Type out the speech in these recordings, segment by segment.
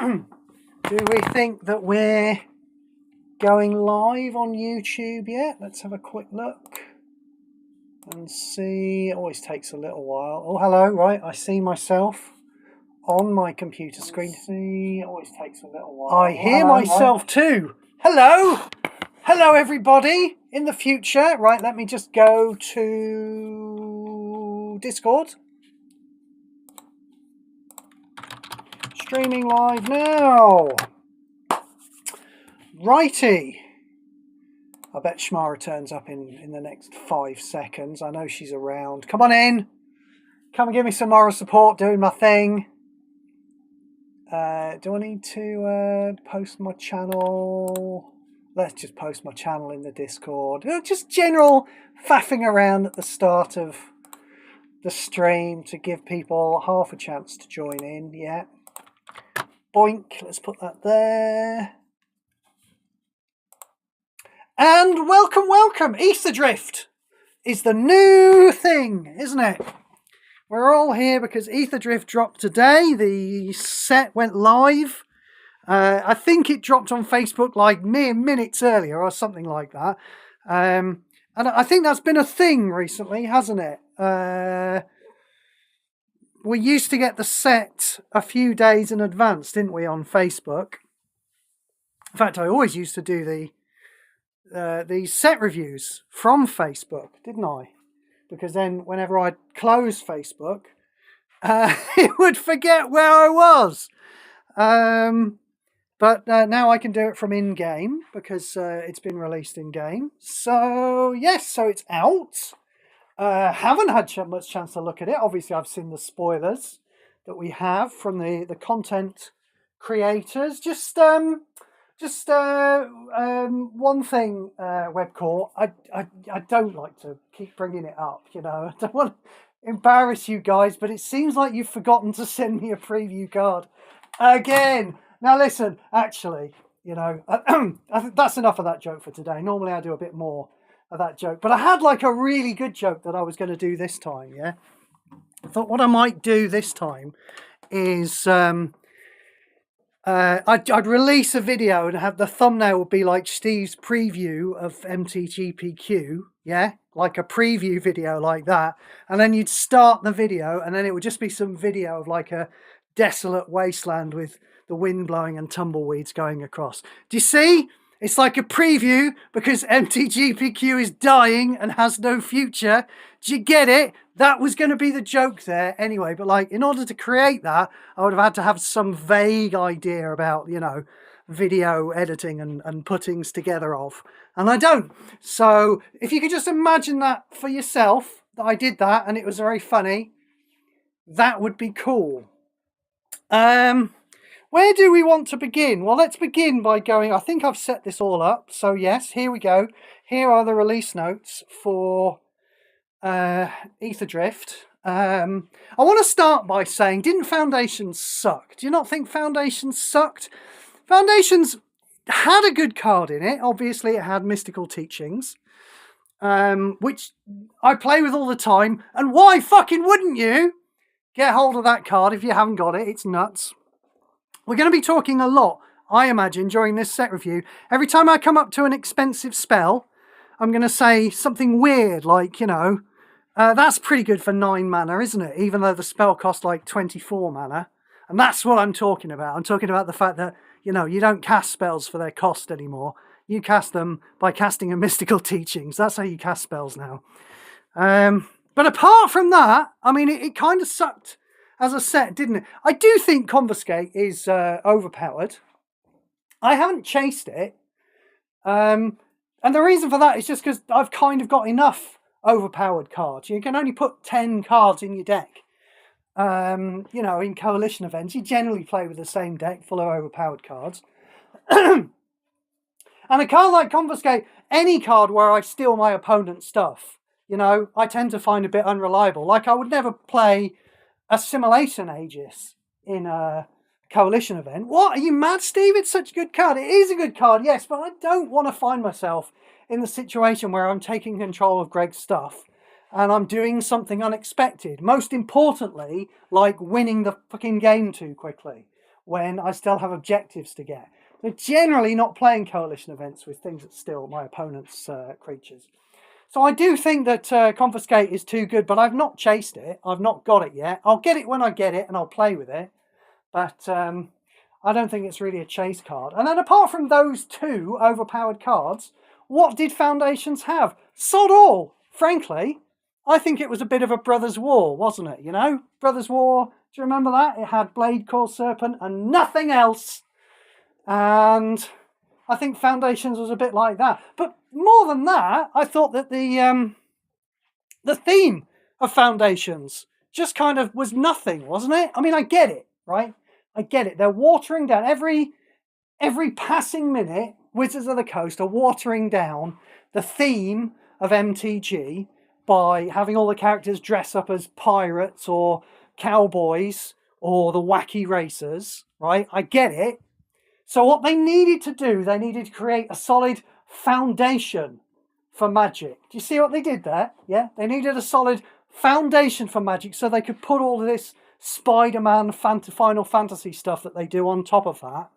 Do we think that we're going live on YouTube yet? Let's have a quick look and see. It always takes a little while. Oh, hello. Right, I see myself on my computer screen. See, it always takes a little while. I hear myself too. Hello. Hello, everybody in the future. Right, let me just go to Discord. Streaming live now. Righty. I bet Shmara turns up in the next 5 seconds. I know she's around. Come on in. Come and give me some moral support doing my thing. Do I need to post my channel? Let's just post my channel in the Discord. Just general faffing around at the start of the stream to give people half a chance to join in. Yeah. Boink. Let's put that there. And welcome, welcome. Aetherdrift is the new thing, isn't it? We're all here because Aetherdrift dropped today. The set went live. I think it dropped on Facebook like mere minutes earlier or something like that. And I think that's been a thing recently, hasn't it? We used to get the set a few days in advance, didn't we, on Facebook? In fact, I always used to do the set reviews from Facebook, didn't I? Because then whenever I'd close Facebook, it would forget where I was. But now I can do it from in-game because it's been released in-game. So, yes, so it's out. Haven't had much chance to look at it. Obviously, I've seen the spoilers that we have from the content creators. Just one thing, Webcore. I don't like to keep bringing it up. You know, I don't want to embarrass you guys, but it seems like you've forgotten to send me a preview card again. Now, listen. Actually, you know, I think that's enough of that joke for today. Normally, I do a bit more of that joke, but I had like a really good joke that I was going to do this time. Yeah, I thought what I might do this time is I'd release a video and have the thumbnail would be like Steve's preview of MTGPQ, yeah, like a preview video like that, and then you'd start the video and then it would just be some video of like a desolate wasteland with the wind blowing and tumbleweeds going across. Do you see? It's like a preview because MTGPQ is dying and has no future. Do you get it? That was going to be the joke there anyway. But like, in order to create that, I would have had to have some vague idea about, you know, video editing and puttings together of. And I don't. So if you could just imagine that for yourself, that I did that and it was very funny, that would be cool. Where do we want to begin? Well, let's begin by going, I think I've set this all up. So yes, here we go. Here are the release notes for Aetherdrift. I want to start by saying, didn't Foundations suck? Do you not think Foundations sucked? Foundations had a good card in it. Obviously, it had Mystical Teachings, which I play with all the time. And why fucking wouldn't you? Get hold of that card if you haven't got it. It's nuts. We're going to be talking a lot, I imagine, during this set review. Every time I come up to an expensive spell, I'm going to say something weird like, you know, that's pretty good for 9 mana, isn't it? Even though the spell costs like 24 mana. And that's what I'm talking about. I'm talking about the fact that, you know, you don't cast spells for their cost anymore. You cast them by casting a Mystical Teachings. That's how you cast spells now. But apart from that, I mean, it kind of sucked as a set, didn't it? I do think Confiscate is overpowered. I haven't chased it. And the reason for that is just because I've kind of got enough overpowered cards. You can only put 10 cards in your deck. You know, in coalition events, you generally play with the same deck full of overpowered cards. And a card like Confiscate, any card where I steal my opponent's stuff, you know, I tend to find a bit unreliable. Like I would never play Assimilation Aegis in a coalition event. What? Are you mad, Steve? It's such a good card. It is a good card, yes, but I don't want to find myself in the situation where I'm taking control of Greg's stuff and I'm doing something unexpected. Most importantly, like winning the fucking game too quickly. when I still have objectives to get. They're generally not playing coalition events with things that steal my opponent's creatures. So I do think that Confiscate is too good, but I've not chased it. I've not got it yet. I'll get it when I get it, and I'll play with it. But I don't think it's really a chase card. And then apart from those two overpowered cards, what did Foundations have? Sod all, frankly. I think it was a bit of a Brothers' War, wasn't it? You know, Brothers' War, do you remember that? It had Blade Core Serpent and nothing else. And I think Foundations was a bit like that. But more than that, I thought that the theme of Foundations just kind of was nothing, wasn't it? I mean, I get it, right? I get it. They're watering down every passing minute. Wizards of the Coast are watering down the theme of MTG by having all the characters dress up as pirates or cowboys or the wacky racers, right? I get it. So what they needed to do, they needed to create a solid foundation for Magic. Do you see what they did there? Yeah, they needed a solid foundation for Magic so they could put all of this Spider-Man Final Fantasy stuff that they do on top of that.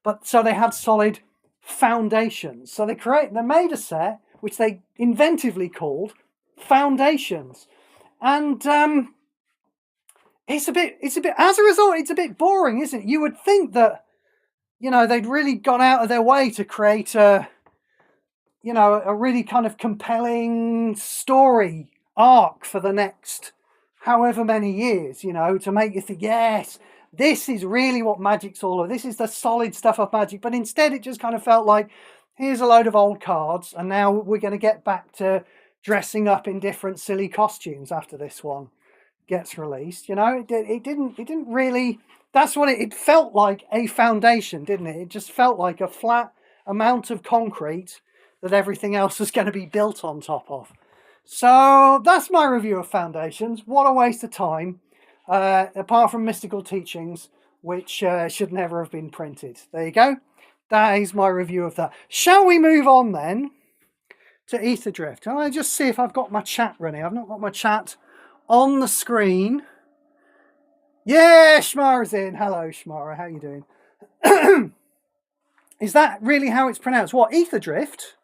But so they had solid foundations. So they made a set which they inventively called Foundations. And it's a bit as a result, it's a bit boring, isn't it? You would think that, you know, they'd really gone out of their way to create a really kind of compelling story arc for the next however many years, you know, to make you think, yes, this is really what Magic's all about. This is the solid stuff of Magic. But instead, it just kind of felt like, here's a load of old cards, and now we're going to get back to dressing up in different silly costumes after this one gets released. You know, it didn't really. That's what it felt like, a foundation, didn't it? It just felt like a flat amount of concrete that everything else was going to be built on top of. So that's my review of Foundations. What a waste of time. Apart from Mystical Teachings, which should never have been printed. There you go. That is my review of that. Shall we move on then to Aetherdrift? I'll just see if I've got my chat running. I've not got my chat on the screen. Yeah, Shmara's in. Hello, Shmara. How you doing? Is that really how it's pronounced? What, Aetherdrift?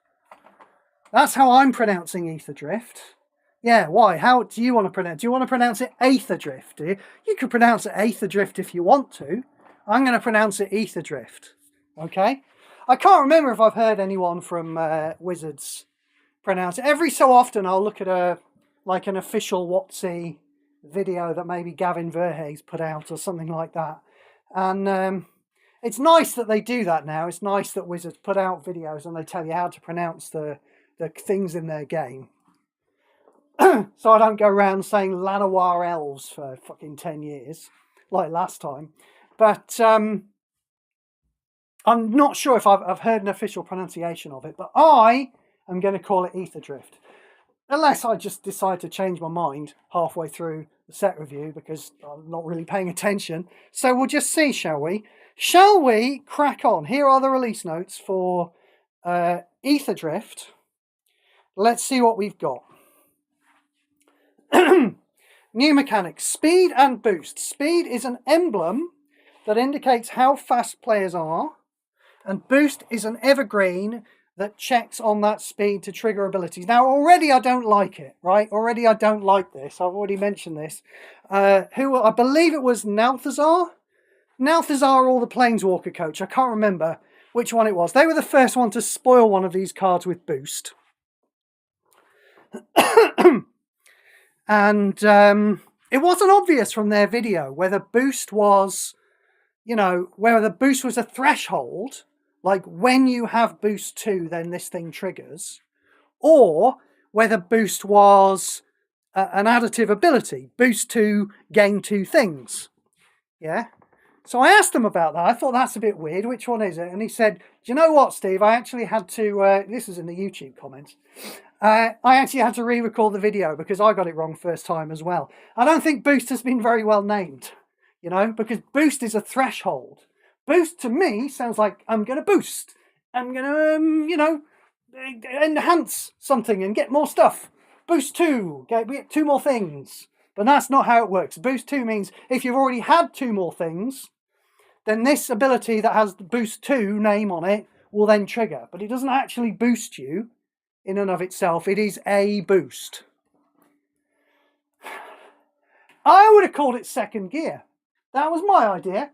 That's how I'm pronouncing Aetherdrift. Yeah, why? How do you want to pronounce it? Do you want to pronounce it Aetherdrift, do you? You could pronounce it Aetherdrift if you want to. I'm going to pronounce it Aetherdrift. Okay? I can't remember if I've heard anyone from Wizards pronounce it. Every so often I'll look at an official WotC video that maybe Gavin Verhees put out or something like that. And it's nice that they do that now. It's nice that Wizards put out videos and they tell you how to pronounce the things in their game. So I don't go around saying Llanowar Elves for fucking 10 years, like last time. But I'm not sure if I've heard an official pronunciation of it, but I am going to call it Aetherdrift. Unless I just decide to change my mind halfway through the set review because I'm not really paying attention. So we'll just see, shall we? Shall we crack on? Here are the release notes for Aetherdrift. Let's see what we've got. New mechanics, speed and boost. Speed is an emblem that indicates how fast players are, and boost is an evergreen that checks on that speed to trigger abilities. Now, already I don't like it, right? Already I don't like this. I've already mentioned this. I believe it was Nalthazar or the Planeswalker coach. I can't remember which one it was. They were the first one to spoil one of these cards with boost. And it wasn't obvious from their video whether boost was, whether boost was a threshold, like when you have boost 2, then this thing triggers, or whether boost was an additive ability. Boost 2, gain 2 things. Yeah? So I asked him about that. I thought that's a bit weird. Which one is it? And he said, do you know what, Steve? I actually had to, this is in the YouTube comments, I actually had to re-record the video because I got it wrong first time as well. I don't think boost has been very well named, because boost is a threshold. Boost to me sounds like I'm going to boost. I'm going to, enhance something and get more stuff. Boost 2, get 2 more things. But that's not how it works. Boost 2 means if you've already had 2 more things, then this ability that has the boost 2 name on it will then trigger. But it doesn't actually boost you in and of itself. It is a boost. I would have called it second gear. That was my idea.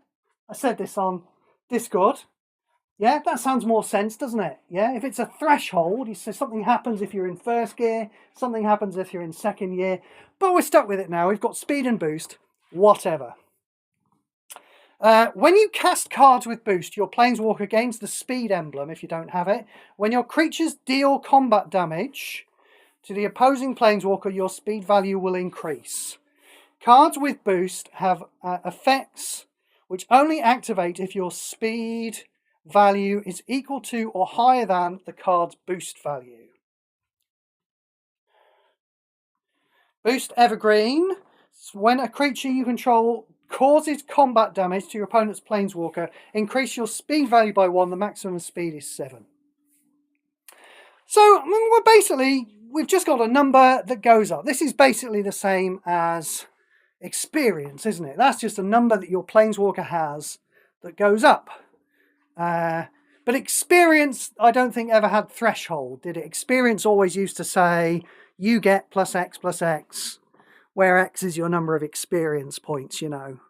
I said this on Discord. Yeah, that sounds more sense, doesn't it? Yeah, if it's a threshold, you say something happens if you're in first gear, something happens if you're in second gear. But we're stuck with it now. We've got speed and boost, whatever. When you cast cards with boost, your planeswalker gains the speed emblem if you don't have it. When your creatures deal combat damage to the opposing planeswalker, your speed value will increase. Cards with boost have effects which only activate if your speed value is equal to or higher than the card's boost value. Boost Evergreen. When a creature you control causes combat damage to your opponent's planeswalker, increase your speed value by 1. The maximum speed is 7. So we've just got a number that goes up. This is basically the same as experience, isn't it? That's just a number that your planeswalker has that goes up. But experience, I don't think ever had threshold, did it? Experience always used to say, you get plus X, where X is your number of experience points, you know.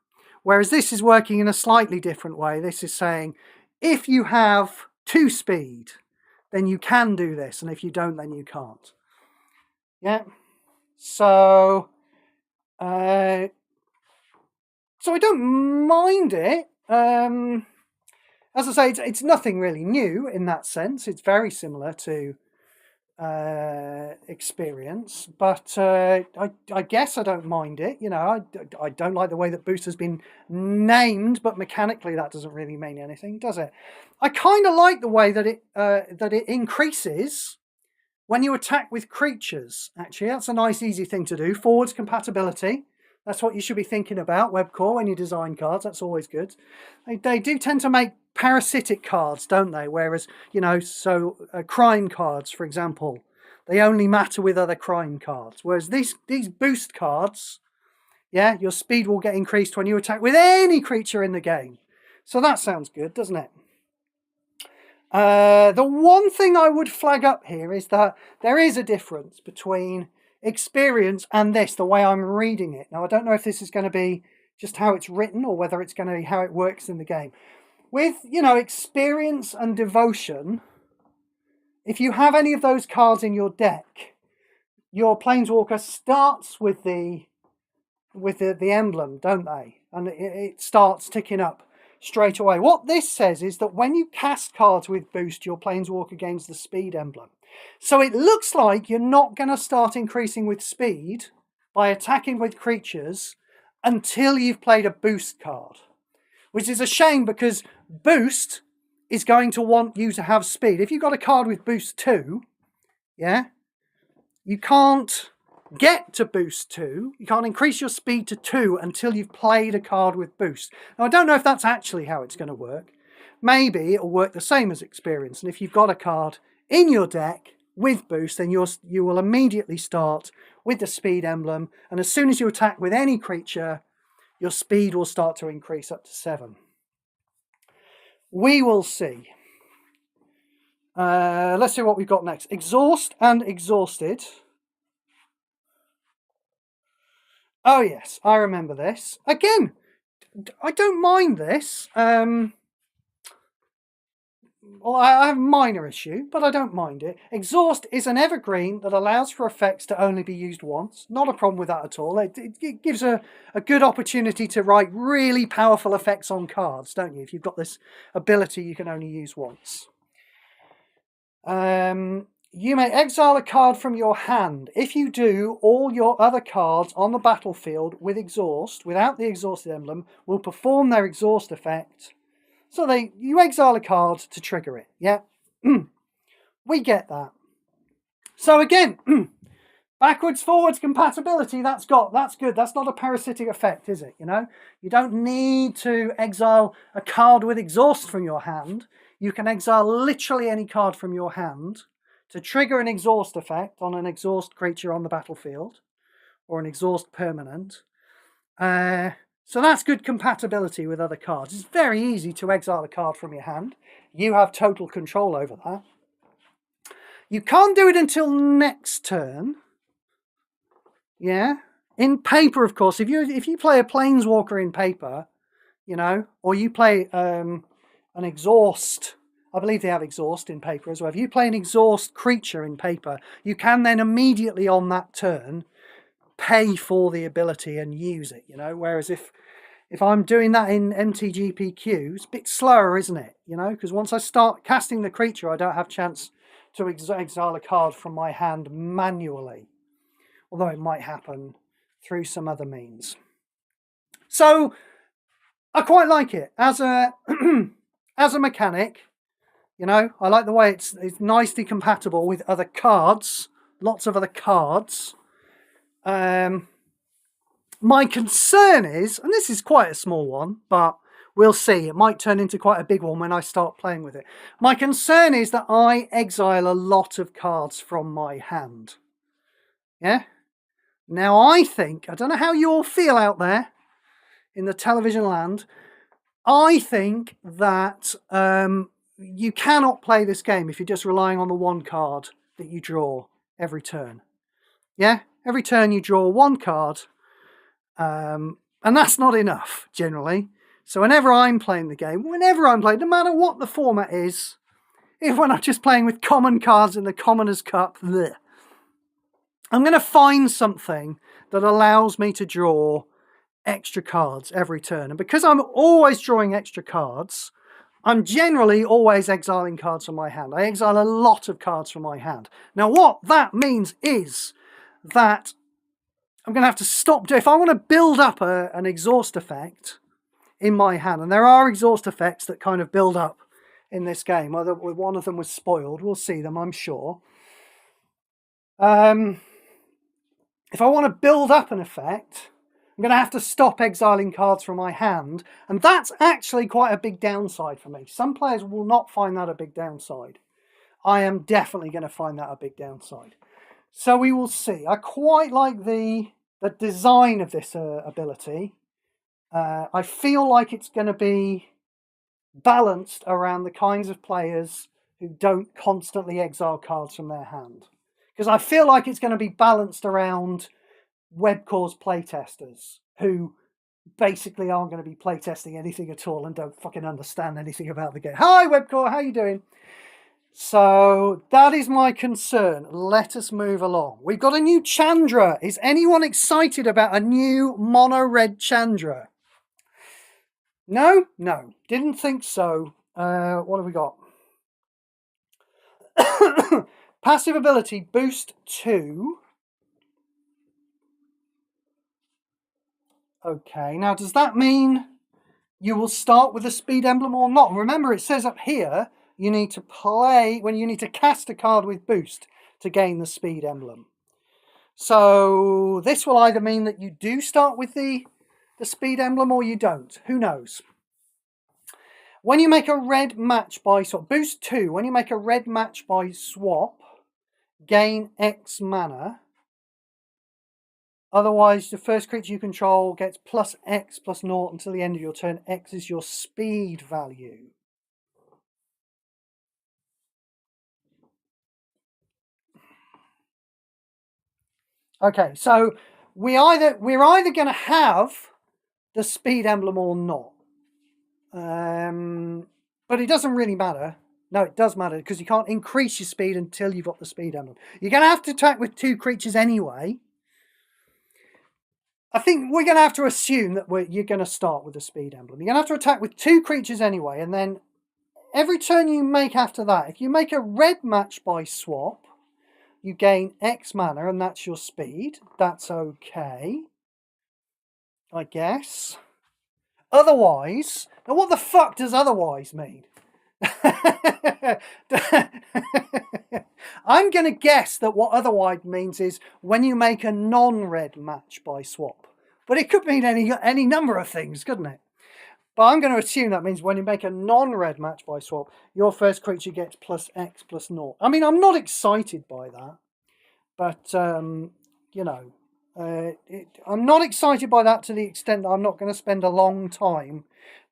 Whereas this is working in a slightly different way. This is saying, if you have 2 speed, then you can do this, and if you don't, then you can't. Yeah. So I don't mind it. As I say, it's nothing really new in that sense. It's very similar to experience, but I guess I don't mind it. You know, I don't like the way that boost has been named, but mechanically that doesn't really mean anything, does it? I kind of like the way that it increases when you attack with creatures. Actually, that's a nice, easy thing to do. Forwards compatibility. That's what you should be thinking about, Webcore, when you design cards. That's always good. They do tend to make parasitic cards, don't they? Whereas, you know, crime cards, for example, they only matter with other crime cards. Whereas these boost cards, yeah, your speed will get increased when you attack with any creature in the game. So that sounds good, doesn't it? The one thing I would flag up here is that there is a difference between experience and this, the way I'm reading it. Now, I don't know if this is going to be just how it's written or whether it's going to be how it works in the game. With, you know, experience and devotion, if you have any of those cards in your deck, your planeswalker starts with the emblem, don't they? And it starts ticking up straight away. What this says is that when you cast cards with boost, your planeswalker gains the speed emblem. So it looks like you're not going to start increasing with speed by attacking with creatures until you've played a boost card, which is a shame because boost is going to want you to have speed. If you've got a card with boost 2, yeah, you can't get to boost 2. You can't increase your speed to 2 until you've played a card with boost. Now, I don't know if that's actually how it's going to work. Maybe it'll work the same as experience. And if you've got a card in your deck with boost, then you will immediately start with the speed emblem. And as soon as you attack with any creature, your speed will start to increase up to 7. We will see. Let's see what we've got next. Exhaust and exhausted. Oh yes, I remember this. Again, I don't mind this. Well, I have a minor issue, but I don't mind it. Exhaust is an evergreen that allows for effects to only be used once. Not a problem with that at all. It gives a good opportunity to write really powerful effects on cards, don't you? If you've got this ability you can only use once. You may exile a card from your hand. If you do, all your other cards on the battlefield with exhaust, without the exhausted emblem, will perform their exhaust effect. So you exile a card to trigger it, yeah? We get that. So again, backwards, forwards compatibility, that's good. That's not a parasitic effect, is it? You know, you don't need to exile a card with exhaust from your hand. You can exile literally any card from your hand to trigger an exhaust effect on an exhaust creature on the battlefield or an exhaust permanent. So that's good compatibility with other cards. It's very easy to exile a card from your hand. You have total control over that. You can't do it until next turn. Yeah. In paper, of course, if you play a Planeswalker in paper, you know, or you play an exhaust, I believe they have exhaust in paper as well. If you play an exhaust creature in paper, you can then immediately on that turn pay for the ability and use it, you know. Whereas if I'm doing that in MTGPQ, it's a bit slower, isn't it? You know, because once I start casting the creature, I don't have a chance to exile a card from my hand manually. Although it might happen through some other means. So I quite like it as a as a mechanic. You know, I like the way it's nicely compatible with other cards, lots of other cards. My concern is, and this is quite a small one, but we'll see. It might turn into quite a big one when I start playing with it. My concern is that I exile a lot of cards from my hand. Yeah? Now I think, I don't know how you all feel out there in the television land, I think that you cannot play this game if you're just relying on the one card that you draw every turn. Yeah? Every turn you draw one card, and that's not enough, generally. So whenever I'm playing the game, no matter what the format is, even when I'm just playing with common cards in the Commoners' Cup, bleh, I'm going to find something that allows me to draw extra cards every turn. And because I'm always drawing extra cards, I'm generally always exiling cards from my hand. I exile a lot of cards from my hand. Now, what that means is that I'm going to have to stop. If I want to build up an exhaust effect in my hand, and there are exhaust effects that kind of build up in this game, whether one of them was spoiled, we'll see them, I'm sure. If I want to build up an effect, I'm going to have to stop exiling cards from my hand, and that's actually quite a big downside for me. Some players will not find that a big downside. I am definitely going to find that a big downside. So we will see. I quite like the design of this ability. I feel like it's going to be balanced around the kinds of players who don't constantly exile cards from their hand. Because I feel like it's going to be balanced around webcore's playtesters who basically aren't going to be playtesting anything at all and don't fucking understand anything about the game. Hi webcore, how you doing? So that is my concern. Let us move along. We've got a new Chandra. Is anyone excited about a new mono red Chandra? No? No. Didn't think so. What have we got? Passive ability, boost 2. Okay, now does that mean you will start with a speed emblem or not? Remember, it says up here, you need to cast a card with boost to gain the speed emblem. So this will either mean that you do start with the speed emblem or you don't. Who knows? When you make a red match by swap, boost 2, when you make a red match by swap, gain X mana. Otherwise, the first creature you control gets plus X plus 0 until the end of your turn. X is your speed value. Okay, so we're either going to have the speed emblem or not. But it doesn't really matter. No, it does matter because you can't increase your speed until you've got the speed emblem. You're going to have to attack with 2 creatures anyway. I think we're going to have to assume that you're going to start with the speed emblem. You're going to have to attack with 2 creatures anyway, and then every turn you make after that, if you make a red match by swap, you gain X mana, and that's your speed. That's okay, I guess. Otherwise, now what the fuck does otherwise mean? I'm going to guess that what otherwise means is when you make a non-red match by swap. But it could mean any number of things, couldn't it? But I'm going to assume that means when you make a non-red match by swap, your first creature gets plus X plus 0. I mean, I'm not excited by that. But, you know, I'm not excited by that to the extent that I'm not going to spend a long time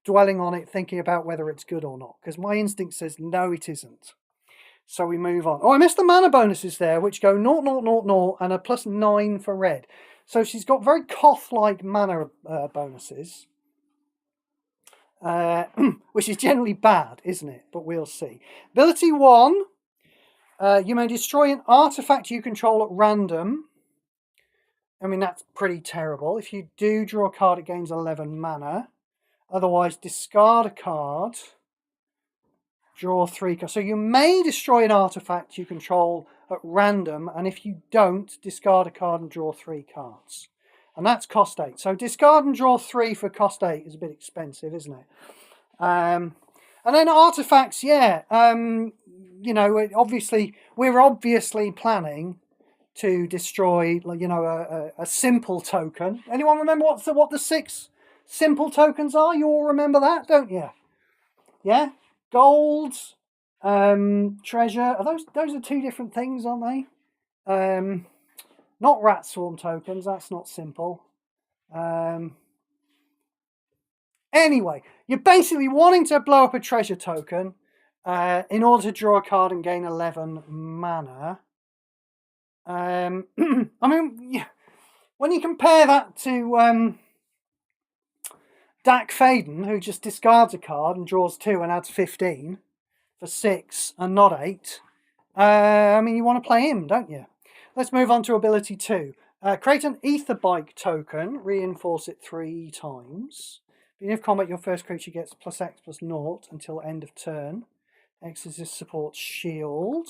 dwelling on it, thinking about whether it's good or not, because my instinct says no, it isn't. So we move on. Oh, I missed the mana bonuses there, which go 0, 0, 0, 0, and a +9 for red. So she's got very Koth-like mana bonuses, which is generally bad, isn't it? But we'll see. Ability 1, you may destroy an artifact you control at random. I mean, that's pretty terrible. If you do draw a card, it gains 11 mana. Otherwise, discard a card, draw 3 cards. So you may destroy an artifact you control at random, and if you don't, discard a card and draw 3 cards. And that's cost 8. So discard and draw 3 for cost 8 is a bit expensive, isn't it? And then artifacts, yeah. You know, obviously, we're obviously planning to destroy, you know, a simple token. Anyone remember what the 6 simple tokens are? You all remember that, don't you? Yeah? Gold, treasure. Are those are 2 different things, aren't they? Not rat swarm tokens. That's not simple. Anyway, you're basically wanting to blow up a treasure token in order to draw a card and gain 11 mana. I mean, when you compare that to Dak Faden, who just discards a card and draws 2 and adds 15 for 6 and not 8, I mean, you want to play him, don't you? Let's move on to ability 2. Create an Ether Bike token, reinforce it 3 times. Beginning of combat, your first creature gets +X+0 until end of turn. X is this supports shield.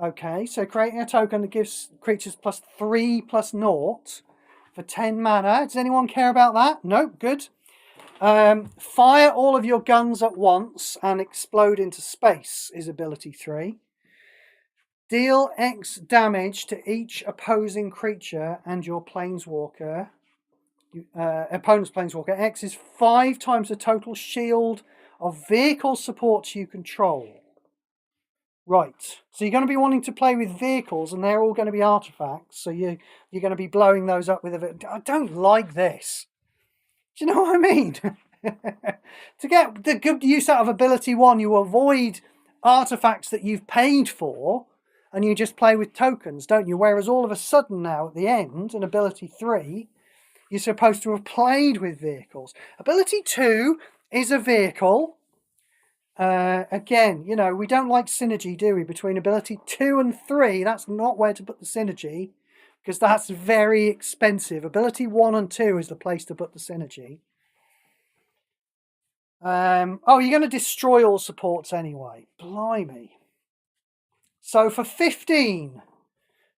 Okay, so creating a token that gives creatures +3/+0 for 10 mana. Does anyone care about that? No, good. Fire all of your guns at once and explode into space is ability 3. Deal X damage to each opposing creature and your planeswalker. Opponent's planeswalker. X is 5 times the total shield of vehicle supports you control. Right, so you're going to be wanting to play with vehicles, and they're all going to be artifacts. So you're going to be blowing those up with a bit. I don't like this. Do you know what I mean? To get the good use out of ability 1, you avoid artifacts that you've paid for, and you just play with tokens, don't you? Whereas all of a sudden now at the end, in ability 3, you're supposed to have played with vehicles. Ability 2 is a vehicle. Again, you know, we don't like synergy, do we? Between ability 2 and 3, that's not where to put the synergy, because that's very expensive. Ability 1 and 2 is the place to put the synergy. Oh, you're going to destroy all supports anyway. Blimey. So for 15,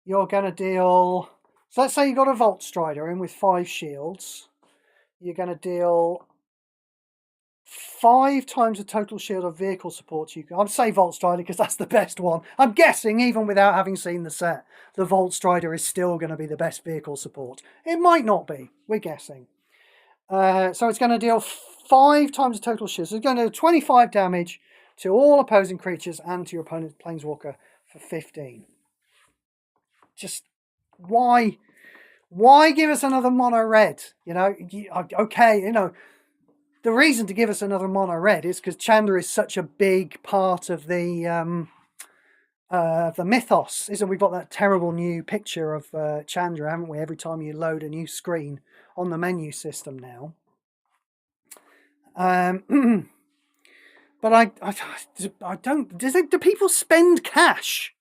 you're going to deal... So let's say you've got a Vault Strider in with 5 shields. You're going to deal 5 times the total shield of vehicle supports you can. I'd say Vault Strider because that's the best one. I'm guessing, even without having seen the set, the Vault Strider is still going to be the best vehicle support. It might not be. We're guessing. So it's going to deal 5 times the total shield. So it's going to do 25 damage to all opposing creatures and to your opponent's planeswalker for 15. Just why give us another mono red? You know, okay, you know, the reason to give us another mono red is because Chandra is such a big part of the mythos, isn't it? We've got that terrible new picture of Chandra, haven't we? Every time you load a new screen on the menu system now. But I don't. Do people spend cash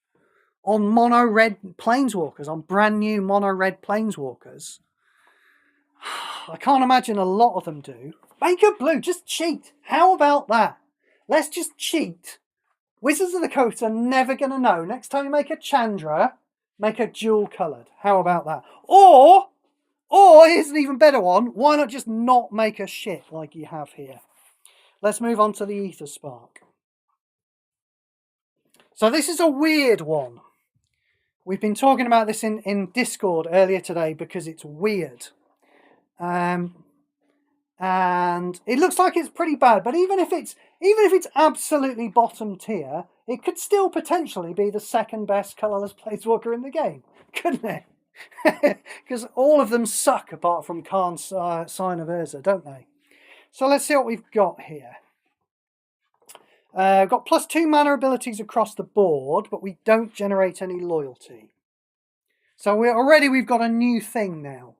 on mono red planeswalkers, on brand new mono red planeswalkers? I can't imagine a lot of them do. Make a blue, just cheat. How about that? Let's just cheat. Wizards of the Coast are never going to know. Next time you make a Chandra, make a dual coloured. How about that? Or here's an even better one. Why not just not make a shit like you have here? Let's move on to the Aether Spark. So this is a weird one. We've been talking about this in Discord earlier today because it's weird. And it looks like it's pretty bad, but even if it's absolutely bottom tier, it could still potentially be the second best colourless planeswalker in the game, couldn't it? Because all of them suck apart from Khan's Sign of Urza, don't they? So let's see what we've got here. We've got +2 mana abilities across the board, but we don't generate any loyalty. So we've got a new thing now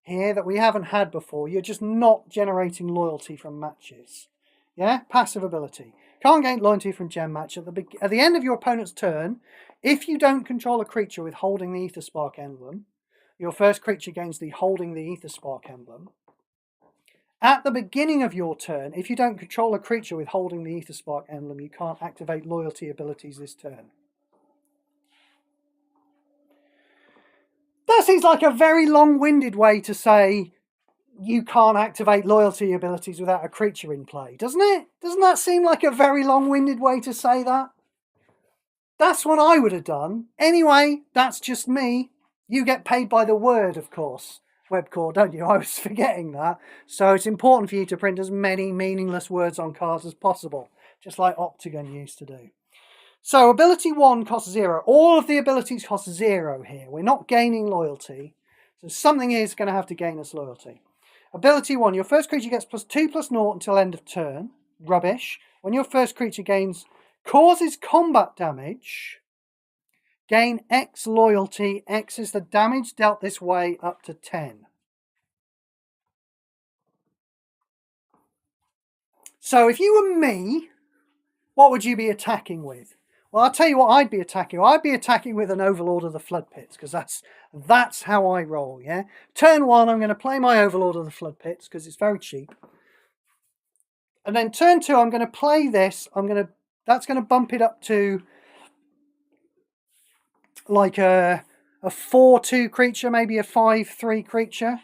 here that we haven't had before. You're just not generating loyalty from matches. Yeah, passive ability. Can't gain loyalty from gem match. At the end of your opponent's turn, if you don't control a creature with holding the Aetherspark emblem, your first creature gains the holding the Aetherspark emblem. At the beginning of your turn, if you don't control a creature with holding the Aetherspark emblem, you can't activate loyalty abilities this turn. That seems like a very long-winded way to say you can't activate loyalty abilities without a creature in play, doesn't it? Doesn't that seem like a very long-winded way to say that? That's what I would have done. Anyway, that's just me. You get paid by the word, of course, Webcore, don't you? I was forgetting that. So it's important for you to print as many meaningless words on cards as possible, just like Octagon used to do. So ability 1 costs 0. All of the abilities cost 0 here. We're not gaining loyalty. So something is going to have to gain us loyalty. Ability 1, your first creature gets +2/+0 until end of turn. Rubbish. When your first creature causes combat damage, gain X loyalty. X is the damage dealt this way up to 10. So if you were me, what would you be attacking with? Well, I'll tell you what I'd be attacking. I'd be attacking with an Overlord of the Flood Pits, because that's how I roll, yeah? Turn 1, I'm going to play my Overlord of the Flood Pits, because it's very cheap. And then turn 2, I'm going to play this. That's going to bump it up to like a 4/2 creature, maybe a 5/3 creature.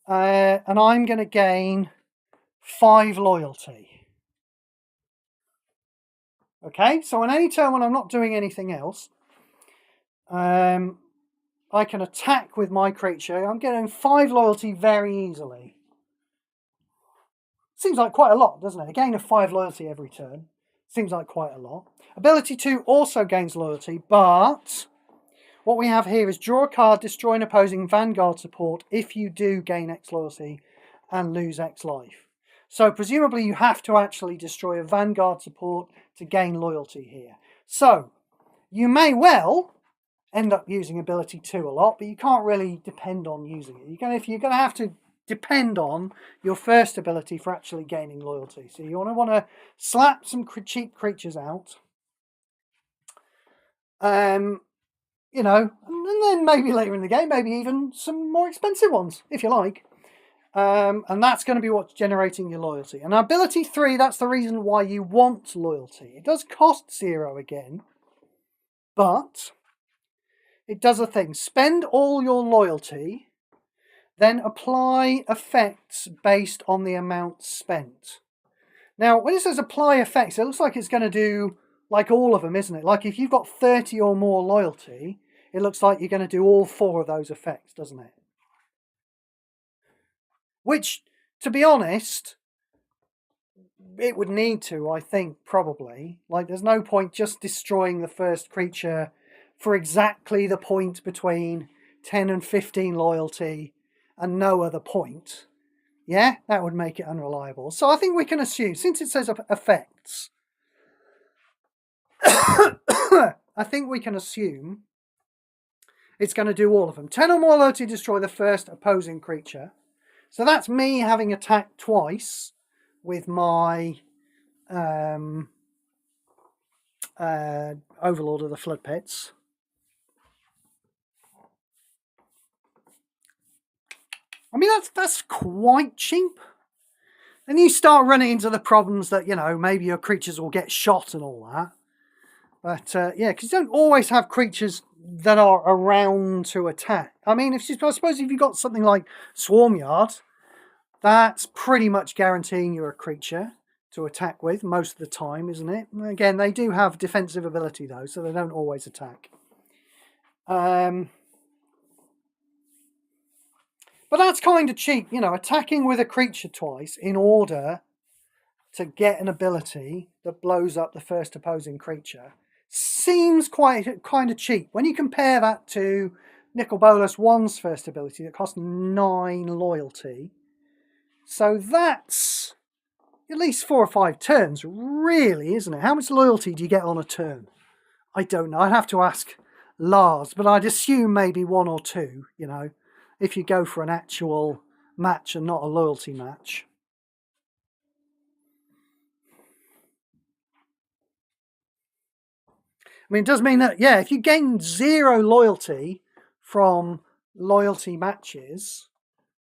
And I'm going to gain 5 loyalty. Okay, so on any turn when I'm not doing anything else, I can attack with my creature. I'm getting 5 loyalty very easily. Seems like quite a lot, doesn't it? A gain of 5 loyalty every turn. Seems like quite a lot. Ability 2 also gains loyalty, but what we have here is draw a card, destroy an opposing Vanguard support if you do gain X loyalty and lose X life. So presumably you have to actually destroy a Vanguard support to gain loyalty here. So you may well end up using ability 2 a lot, but you can't really depend on using it. You're going to have to depend on your first ability for actually gaining loyalty. So you want to slap some cheap creatures out. You know, and then maybe later in the game, maybe even some more expensive ones, if you like. And that's going to be what's generating your loyalty. And ability 3, that's the reason why you want loyalty. It does cost 0 again, but it does a thing. Spend all your loyalty, then apply effects based on the amount spent. Now, when it says apply effects, it looks like it's going to do like all of them, isn't it? Like if you've got 30 or more loyalty, it looks like you're going to do all 4 of those effects, doesn't it? Which, to be honest, it would need to, I think, probably. Like, there's no point just destroying the first creature for exactly the point between 10 and 15 loyalty and no other point. Yeah, that would make it unreliable. So I think we can assume, since it says effects, I think we can assume it's going to do all of them. 10 or more loyalty to destroy the first opposing creature. So that's me having attacked twice with my Overlord of the Flood Pits. I mean, that's quite cheap. And you start running into the problems that, you know, maybe your creatures will get shot and all that. But, yeah, because you don't always have creatures that are around to attack. I mean, I suppose if you've got something like Swarmyard, that's pretty much guaranteeing you a creature to attack with most of the time, isn't it? Again, they do have defensive ability, though, so they don't always attack. But that's kind of cheap, you know, attacking with a creature twice in order to get an ability that blows up the first opposing creature seems kind of cheap. When you compare that to Nicol Bolas 1's first ability that costs 9 loyalty. So that's at least 4 or 5 turns, really, isn't it? How much loyalty do you get on a turn? I don't know. I'd have to ask Lars, but I'd assume maybe 1 or 2, you know, if you go for an actual match and not a loyalty match. I mean, it does mean that, yeah, if you gain 0 loyalty from loyalty matches,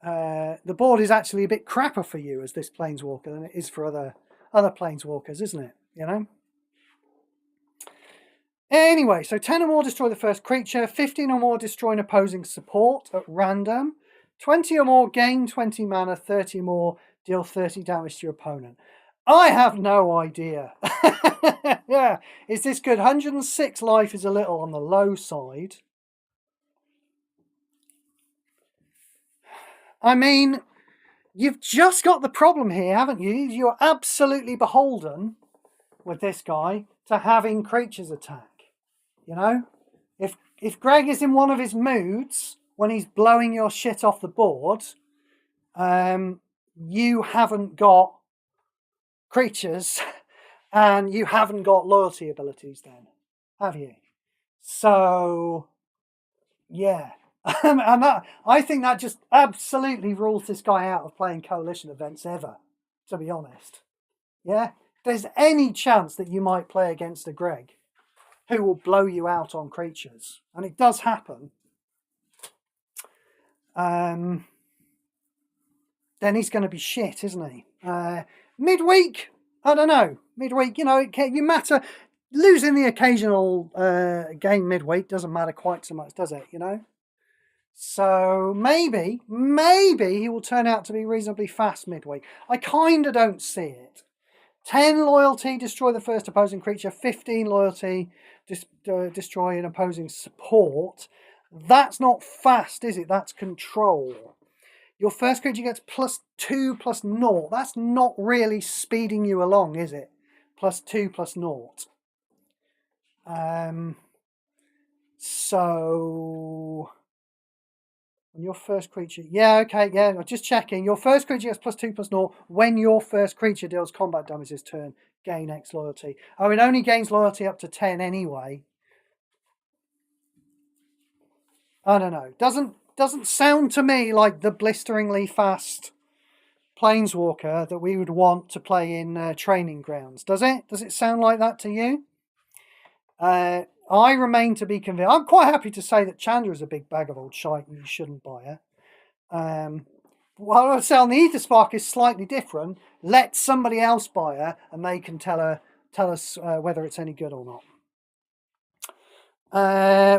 the board is actually a bit crapper for you as this Planeswalker than it is for other Planeswalkers, isn't it? You know? Anyway, so 10 or more destroy the first creature, 15 or more destroy an opposing support at random, 20 or more gain 20 mana, 30 or more deal 30 damage to your opponent. I have no idea. Yeah, is this good? 106 life is a little on the low side. I mean, you've just got the problem here, haven't you? You're absolutely beholden with this guy to having creatures attack. You know? If Greg is in one of his moods when he's blowing your shit off the board, you haven't got creatures and you haven't got loyalty abilities then, have you? So, yeah. And that, I think that just absolutely rules this guy out of playing coalition events ever, to be honest. Yeah? If there's any chance that you might play against a Greg who will blow you out on creatures, and it does happen, then he's going to be shit, isn't he? Midweek, I don't know. Midweek, you know, you matter. Losing the occasional game midweek doesn't matter quite so much, does it? You know? So maybe he will turn out to be reasonably fast midweek. I kind of don't see it. 10 loyalty, destroy the first opposing creature. 15 loyalty, destroy an opposing support. That's not fast, is it? That's control. Your first creature gets +2/+0. That's not really speeding you along, is it? +2/+0. So your first creature, yeah, okay, yeah, just checking. Your first creature gets +2/+0 when your first creature deals combat damage this turn. Gain X loyalty. Oh, it only gains loyalty up to 10 anyway. I don't know. Doesn't sound to me like the blisteringly fast Planeswalker that we would want to play in training grounds, does it? Does it sound like that to you? I remain to be convinced. I'm quite happy to say that Chandra is a big bag of old shite and you shouldn't buy her. What I would say on the Aether Spark is slightly different. Let somebody else buy her and they can tell us whether it's any good or not.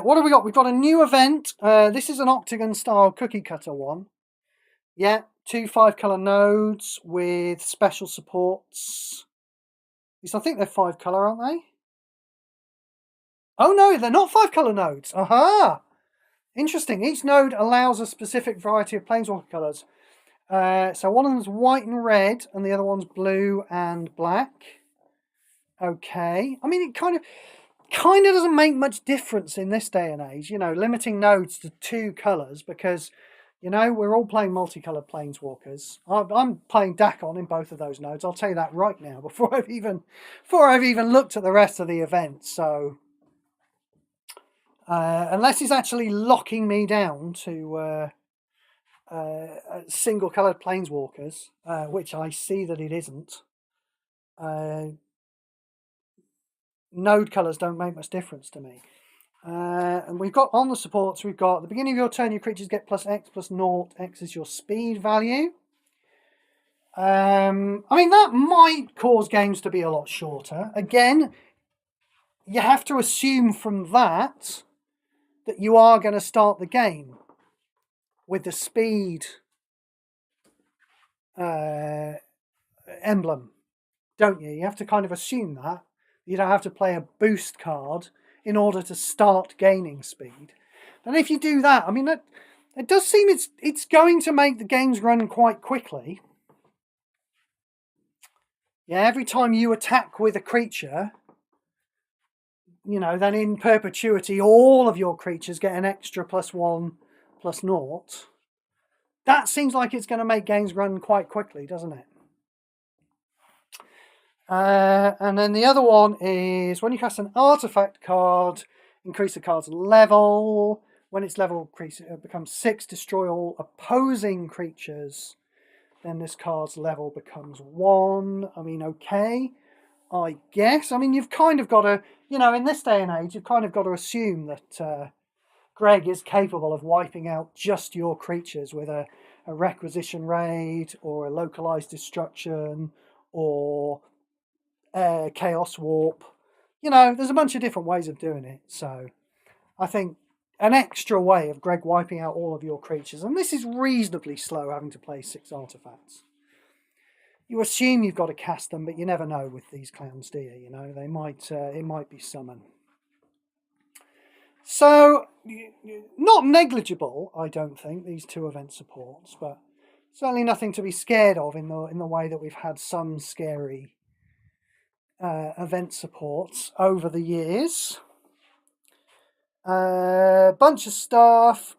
What have we got? We've got a new event. This is an octagon style cookie cutter one. Yeah, 2 5-color nodes with special supports. I think they're 5-color, aren't they? Oh no, they're not 5-color nodes. Aha! Interesting. Each node allows a specific variety of planeswalker colors. So one of them's white and red, and the other one's blue and black. Okay. I mean, it kind of doesn't make much difference in this day and age, you know, limiting nodes to 2 colors because, you know, we're all playing multicolored planeswalkers. I'm playing Dakon in both of those nodes. I'll tell you that right now before I've even looked at the rest of the event. So unless he's actually locking me down to single colored planeswalkers, which I see that it isn't, node colors don't make much difference to me. And we've got on the supports, we've got at the beginning of your turn, your creatures get +X/+0. X is your speed value. I mean, that might cause games to be a lot shorter. Again, you have to assume from that you are going to start the game with the speed emblem, don't you? You have to kind of assume that. You don't have to play a boost card in order to start gaining speed. And if you do that, I mean, it does seem it's going to make the games run quite quickly. Yeah, every time you attack with a creature, you know, then in perpetuity, all of your creatures get an extra +1/+0. That seems like it's going to make games run quite quickly, doesn't it? And then the other one is when you cast an artifact card, increase the card's level. When its level becomes 6, destroy all opposing creatures. Then this card's level becomes 1. I mean, okay, I guess. I mean, you've kind of got to, you know, in this day and age, you've kind of got to assume that Greg is capable of wiping out just your creatures with a requisition raid or a localized destruction or chaos warp. You know, there's a bunch of different ways of doing it. So I think an extra way of Greg wiping out all of your creatures, and this is reasonably slow having to play 6 artifacts. You assume you've got to cast them, but you never know with these clowns, do you? You know, they might it might be summon. So not negligible, I don't think, these 2 event supports, but certainly nothing to be scared of in the way that we've had some scary event supports over the years. Bunch of stuff.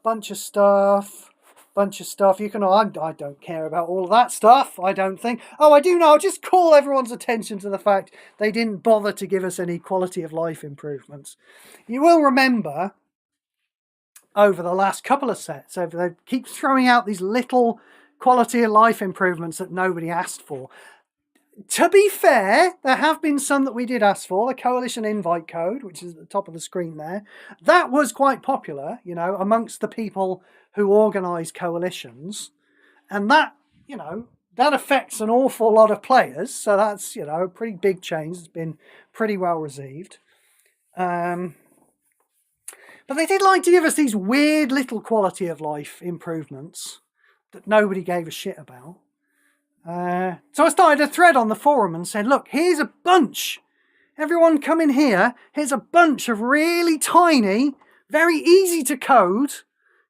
You can. I don't care about all of that stuff. I don't think. Oh, I do know. I'll just call everyone's attention to the fact they didn't bother to give us any quality of life improvements. You will remember over the last couple of sets, they keep throwing out these little quality of life improvements that nobody asked for. To be fair, there have been some that we did ask for. The Coalition invite code, which is at the top of the screen there, that was quite popular, you know, amongst the people who organise coalitions. And that, you know, that affects an awful lot of players. So that's, you know, a pretty big change. It's been pretty well received. But they did like to give us these weird little quality of life improvements that nobody gave a shit about. So I started a thread on the forum and said, look, here's a bunch. Everyone come in here. Here's a bunch of really tiny, very easy to code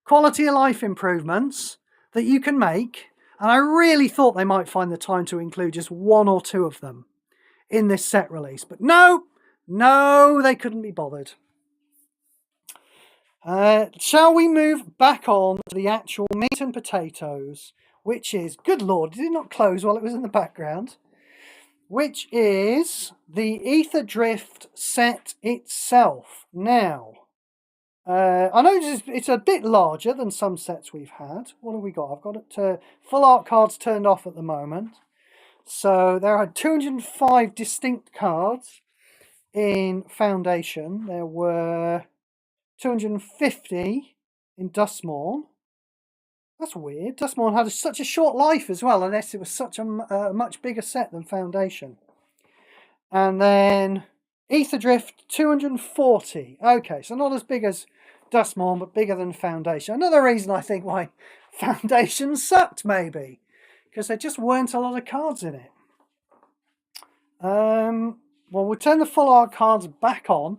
quality of life improvements that you can make. And I really thought they might find the time to include just 1 or 2 of them in this set release. But no, they couldn't be bothered. Shall we move back on to the actual meat and potatoes, which is, good lord, did it not close while it was in the background? Which is the Aetherdrift set itself. Now, I know it's a bit larger than some sets we've had. What have we got? I've got it full art cards turned off at the moment. So there are 205 distinct cards in Foundation. There were 250 in Dustmourn. That's weird. Dustmourn had such a short life as well, unless it was such a much bigger set than Foundation. And then Aetherdrift, 240. Okay, so not as big as Dustmourn, but bigger than Foundation. Another reason I think why Foundation sucked, maybe, because there just weren't a lot of cards in it. Well, we'll turn the full art cards back on,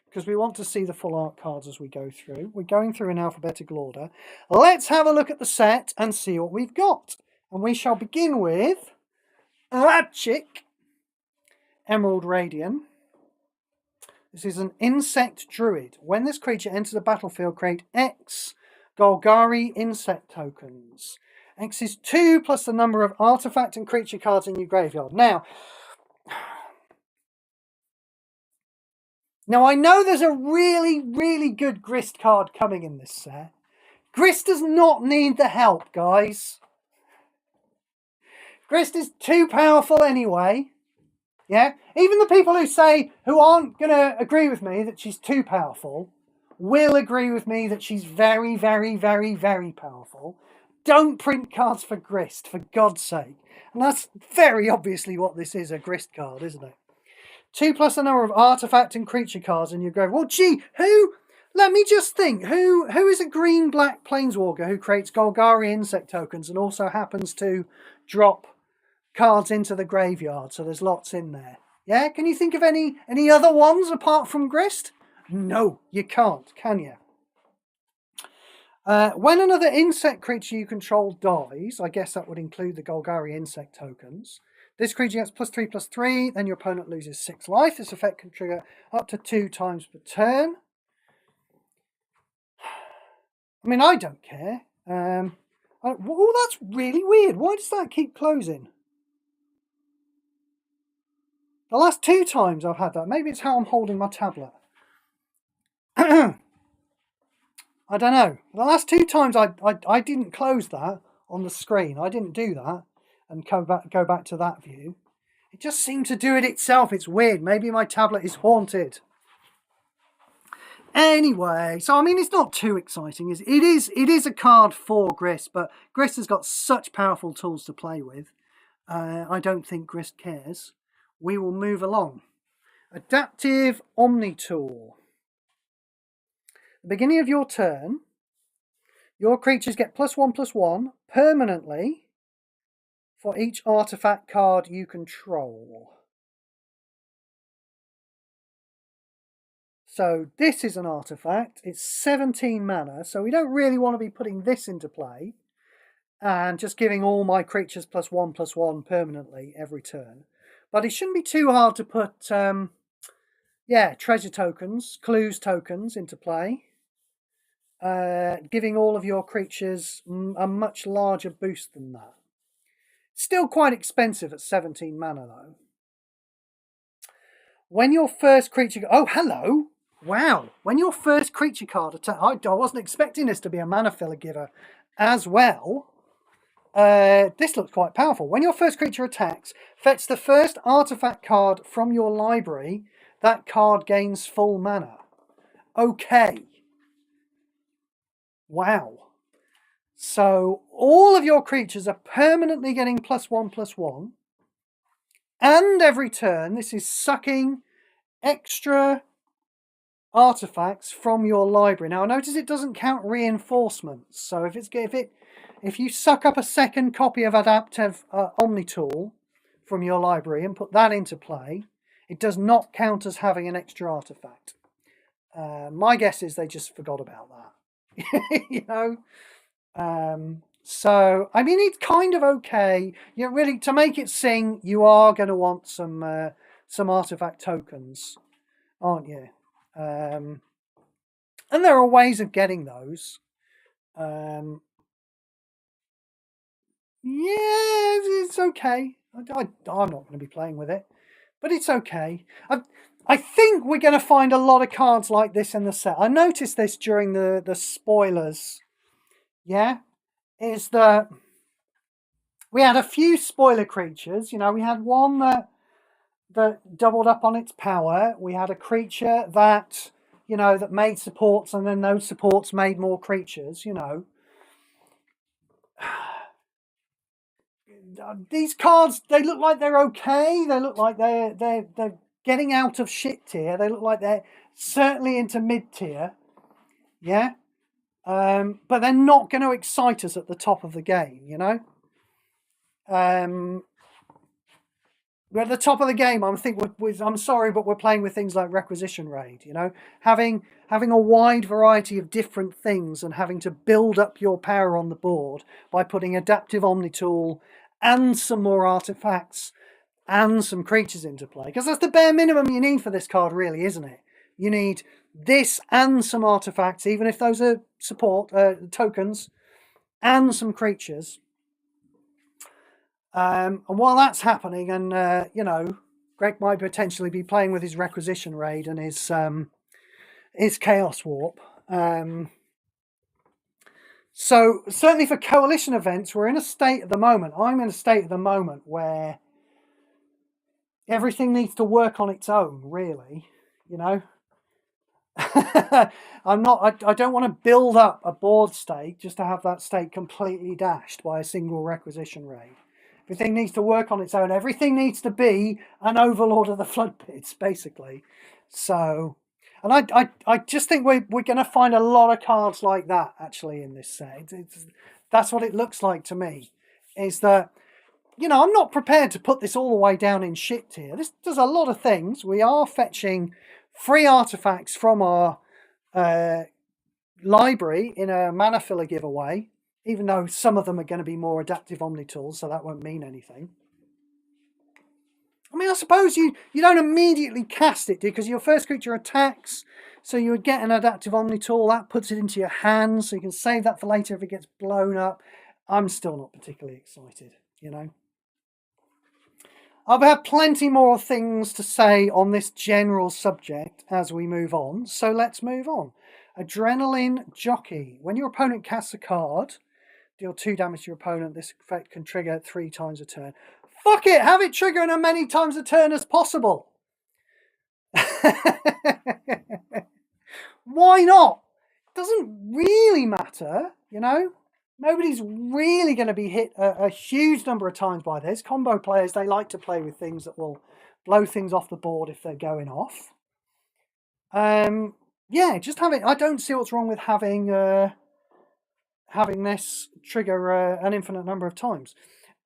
because we want to see the full art cards as we go through. We're going through in alphabetical order. Let's have a look at the set and see what we've got. And we shall begin with Radchik, Emerald Radian. This is an insect druid. When this creature enters the battlefield, create X Golgari insect tokens. X is 2 plus the number of artifact and creature cards in your graveyard. Now, I know there's a really, really good Grist card coming in this set. Grist does not need the help, guys. Grist is too powerful anyway. Yeah? Even the people who aren't going to agree with me that she's too powerful will agree with me that she's very, very, very, very powerful. Don't print cards for Grist, for God's sake. And that's very obviously what this is, a Grist card, isn't it? 2 plus the number of artifact and creature cards in your graveyard. Well, gee, let me just think. Who is a green-black planeswalker who creates Golgari insect tokens and also happens to drop cards into the graveyard, so there's lots in there? Yeah, can you think of any other ones apart from Grist? No, you can't, can you? When another insect creature you control dies, I guess that would include the Golgari insect tokens, This creature gets +3/+3, then your opponent loses 6 life. This effect can trigger up to 2 times per turn. I mean, I don't care. Oh, that's really weird. Why does that keep closing? The last 2 times I've had that. Maybe it's how I'm holding my tablet. I don't know. The last 2 times I didn't close that on the screen. I didn't do that and go back to that view. It just seemed to do it itself. It's weird. Maybe my tablet is haunted. Anyway, so I mean, it's not too exciting. It is a card for Grist, but Grist has got such powerful tools to play with. I don't think Grist cares. We will move along. Adaptive Omni Tool. At the beginning of your turn, your creatures get +1/+1 permanently for each artifact card you control. So this is an artifact. It's 17 mana, so we don't really want to be putting this into play and just giving all my creatures +1/+1 permanently every turn. But it shouldn't be too hard to put, treasure tokens, clues tokens into play, giving all of your creatures a much larger boost than that. Still quite expensive at 17 mana, though. When your first creature... Oh, hello! Wow! When your first creature card attack... I wasn't expecting this to be a mana filler giver as well. This looks quite powerful. When your first creature attacks, fetch the first artifact card from your library. That card gains full mana. Okay. Wow. So all of your creatures are permanently getting +1/+1. And every turn, this is sucking extra artifacts from your library. Now, notice it doesn't count reinforcements. So if you suck up a second copy of Adaptive Omni Tool from your library and put that into play, it does not count as having an extra artifact. My guess is they just forgot about that. You know? So, I mean, it's kind of okay. You really, to make it sing, you are going to want some artifact tokens, aren't you? And there are ways of getting those. Yeah, it's okay. I'm not going to be playing with it, but it's okay. I think we're going to find a lot of cards like this in the set. I noticed this during the spoilers. Yeah, is that we had a few spoiler creatures. You know, we had one that doubled up on its power. We had a creature that, you know, that made supports, and then those supports made more creatures, you know. These cards, they look like they're okay. They look like they're getting out of shit tier. They look like they're certainly into mid tier. Yeah. But they're not going to excite us at the top of the game, you know. We're at the top of the game. I'm sorry, but we're playing with things like Requisition Raid, you know, having a wide variety of different things and having to build up your power on the board by putting Adaptive Omni Tool and some more artifacts and some creatures into play. Because that's the bare minimum you need for this card, really, isn't it? You need this and some artifacts, even if those are support tokens, and some creatures. And while that's happening, and you know, Greg might potentially be playing with his Requisition Raid and his Chaos Warp. So certainly for coalition events, we're in a state at the moment. I'm in a state at the moment where everything needs to work on its own, really. You know, I don't want to build up a board state just to have that state completely dashed by a single Requisition Raid. Everything needs to work on its own. Everything needs to be an Overlord of the Flood Pits, basically. So, and I just think we're going to find a lot of cards like that, actually, in this set. That's what it looks like to me, is that, you know, I'm not prepared to put this all the way down in shit tier. This does a lot of things. We are fetching free artifacts from our library in a mana filler giveaway, even though some of them are going to be more Adaptive Omni Tools, so that won't mean anything. I mean, I suppose you don't immediately cast it, do you? Because your first creature attacks, so you would get an adaptive Omni tool. That puts it into your hand, so you can save that for later if it gets blown up. I'm still not particularly excited, you know. I've had plenty more things to say on this general subject as we move on, so let's move on. Adrenaline Jockey. When your opponent casts a card, deal 2 damage to your opponent. This effect can trigger 3 times a turn. Fuck it! Have it trigger as many times a turn as possible. Why not? Doesn't really matter, you know? Nobody's really going to be hit a huge number of times by this. Combo players, they like to play with things that will blow things off the board if they're going off. Yeah, just have it. I don't see what's wrong with having this trigger an infinite number of times.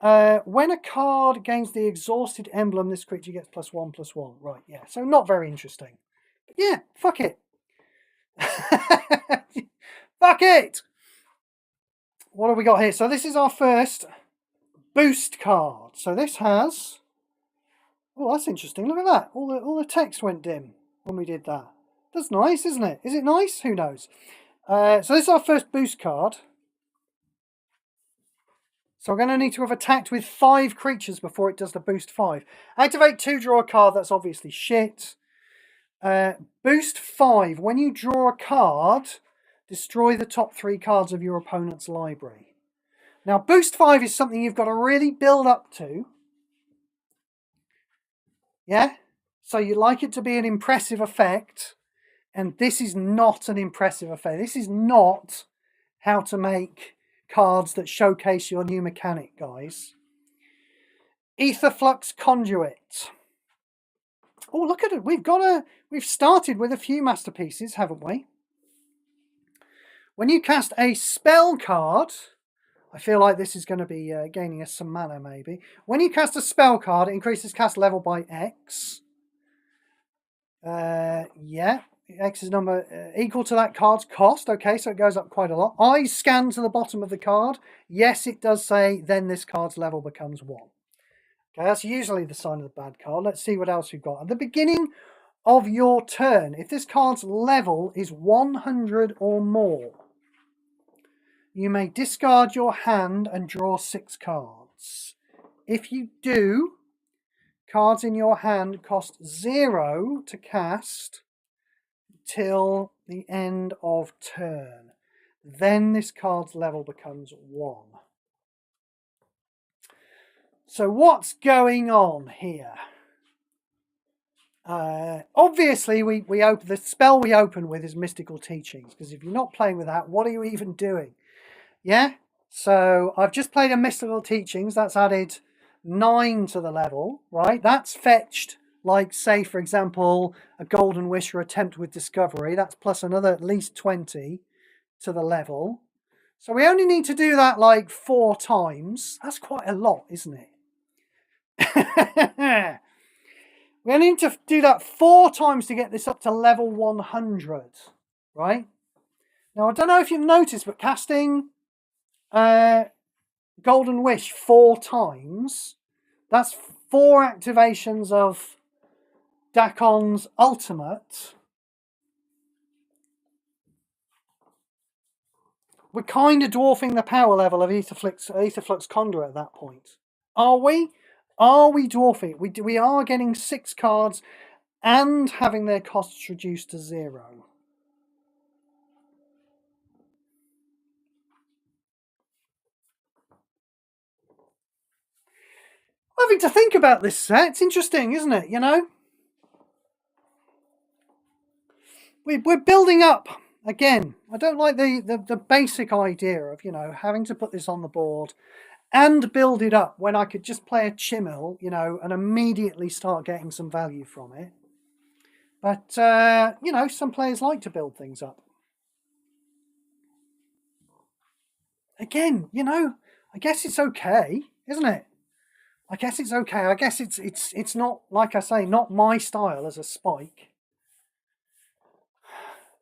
When a card gains the exhausted emblem, this creature gets +1/+1. Right, yeah. So not very interesting. But yeah, fuck it. Fuck it! What have we got here? So this is our first boost card. So this has... Oh, that's interesting. Look at that. All the text went dim when we did that. That's nice, isn't it? Is it nice? Who knows? So this is our first boost card. So we're going to need to have attacked with 5 creatures before it does the boost 5. Activate 2, draw a card. That's obviously shit. Boost 5. When you draw a card, destroy the top 3 cards of your opponent's library. Now, boost 5 is something you've got to really build up to. Yeah? So you like it to be an impressive effect. And this is not an impressive effect. This is not how to make cards that showcase your new mechanic, guys. Aetherflux Conduit. Oh, look at it. We've started with a few masterpieces, haven't we? When you cast a spell card, I feel like this is going to be gaining us some mana, maybe. When you cast a spell card, it increases cast level by X. Yeah. X is number equal to that card's cost. Okay, so it goes up quite a lot. Eyes scan to the bottom of the card. Yes, it does say then this card's level becomes 1. Okay, that's usually the sign of the bad card. Let's see what else we've got. At the beginning of your turn, if this card's level is 100 or more, you may discard your hand and draw 6 cards. If you do, cards in your hand cost 0 to cast till the end of turn. Then this card's level becomes 1. So what's going on here? Obviously, we open the spell we open with is Mystical Teachings, because if you're not playing with that, what are you even doing? Yeah? So I've just played a Mystical Teachings. That's added 9 to the level, right? That's fetched, like, say, for example, a Golden Wish or Attempt with Discovery. That's plus another at least 20 to the level. So we only need to do that like 4 times. That's quite a lot, isn't it? We only need to do that 4 times to get this up to level 100, right? Now, I don't know if you've noticed, but casting Golden Wish 4 times, that's 4 activations of Dakon's ultimate. We're kind of dwarfing the power level of Aetherflux Conduit at that point. Are we? Are we dwarfing? We are getting 6 cards and having their costs reduced to 0. Having to think about this set. It's interesting, isn't it? You know? We're building up. Again, I don't like the basic idea of, you know, having to put this on the board and build it up when I could just play a Chimil, you know, and immediately start getting some value from it. But, you know, some players like to build things up. Again, you know, I guess it's okay, isn't it? I guess it's okay. I guess it's not, like I say, not my style as a spike.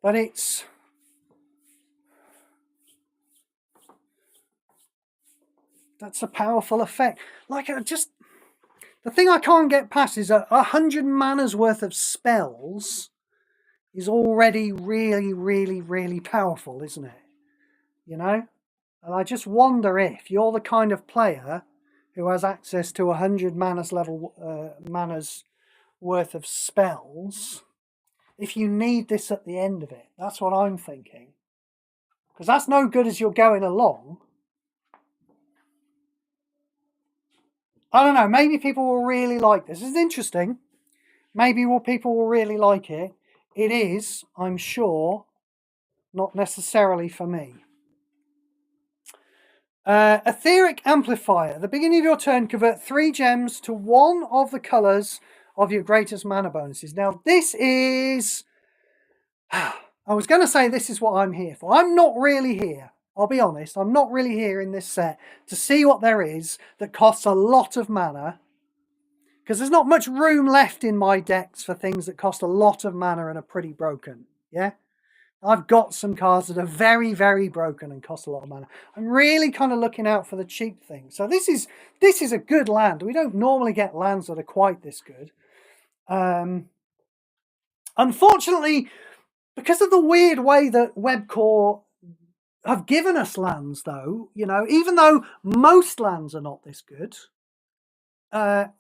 But that's a powerful effect. Like, The thing I can't get past is 100 mana's worth of spells is already really, really, really powerful, isn't it? You know? And I just wonder if you're the kind of player who has access to 100 mana's worth of spells, if you need this at the end of it. That's what I'm thinking. Because that's no good as you're going along. I don't know, maybe people will really like this. It's interesting. Maybe people will really like it. It is, I'm sure, not necessarily for me. Etheric Amplifier. At the beginning of your turn, convert 3 gems to one of the colours of your greatest mana bonuses. Now, this is... I was going to say this is what I'm here for. I'm not really here. I'll be honest. I'm not really here in this set to see what there is that costs a lot of mana. Because there's not much room left in my decks for things that cost a lot of mana and are pretty broken. Yeah? I've got some cards that are very, very broken and cost a lot of mana. I'm really kind of looking out for the cheap things. So this is a good land. We don't normally get lands that are quite this good. Unfortunately, because of the weird way that Webcore have given us lands, though, you know, even though most lands are not this good,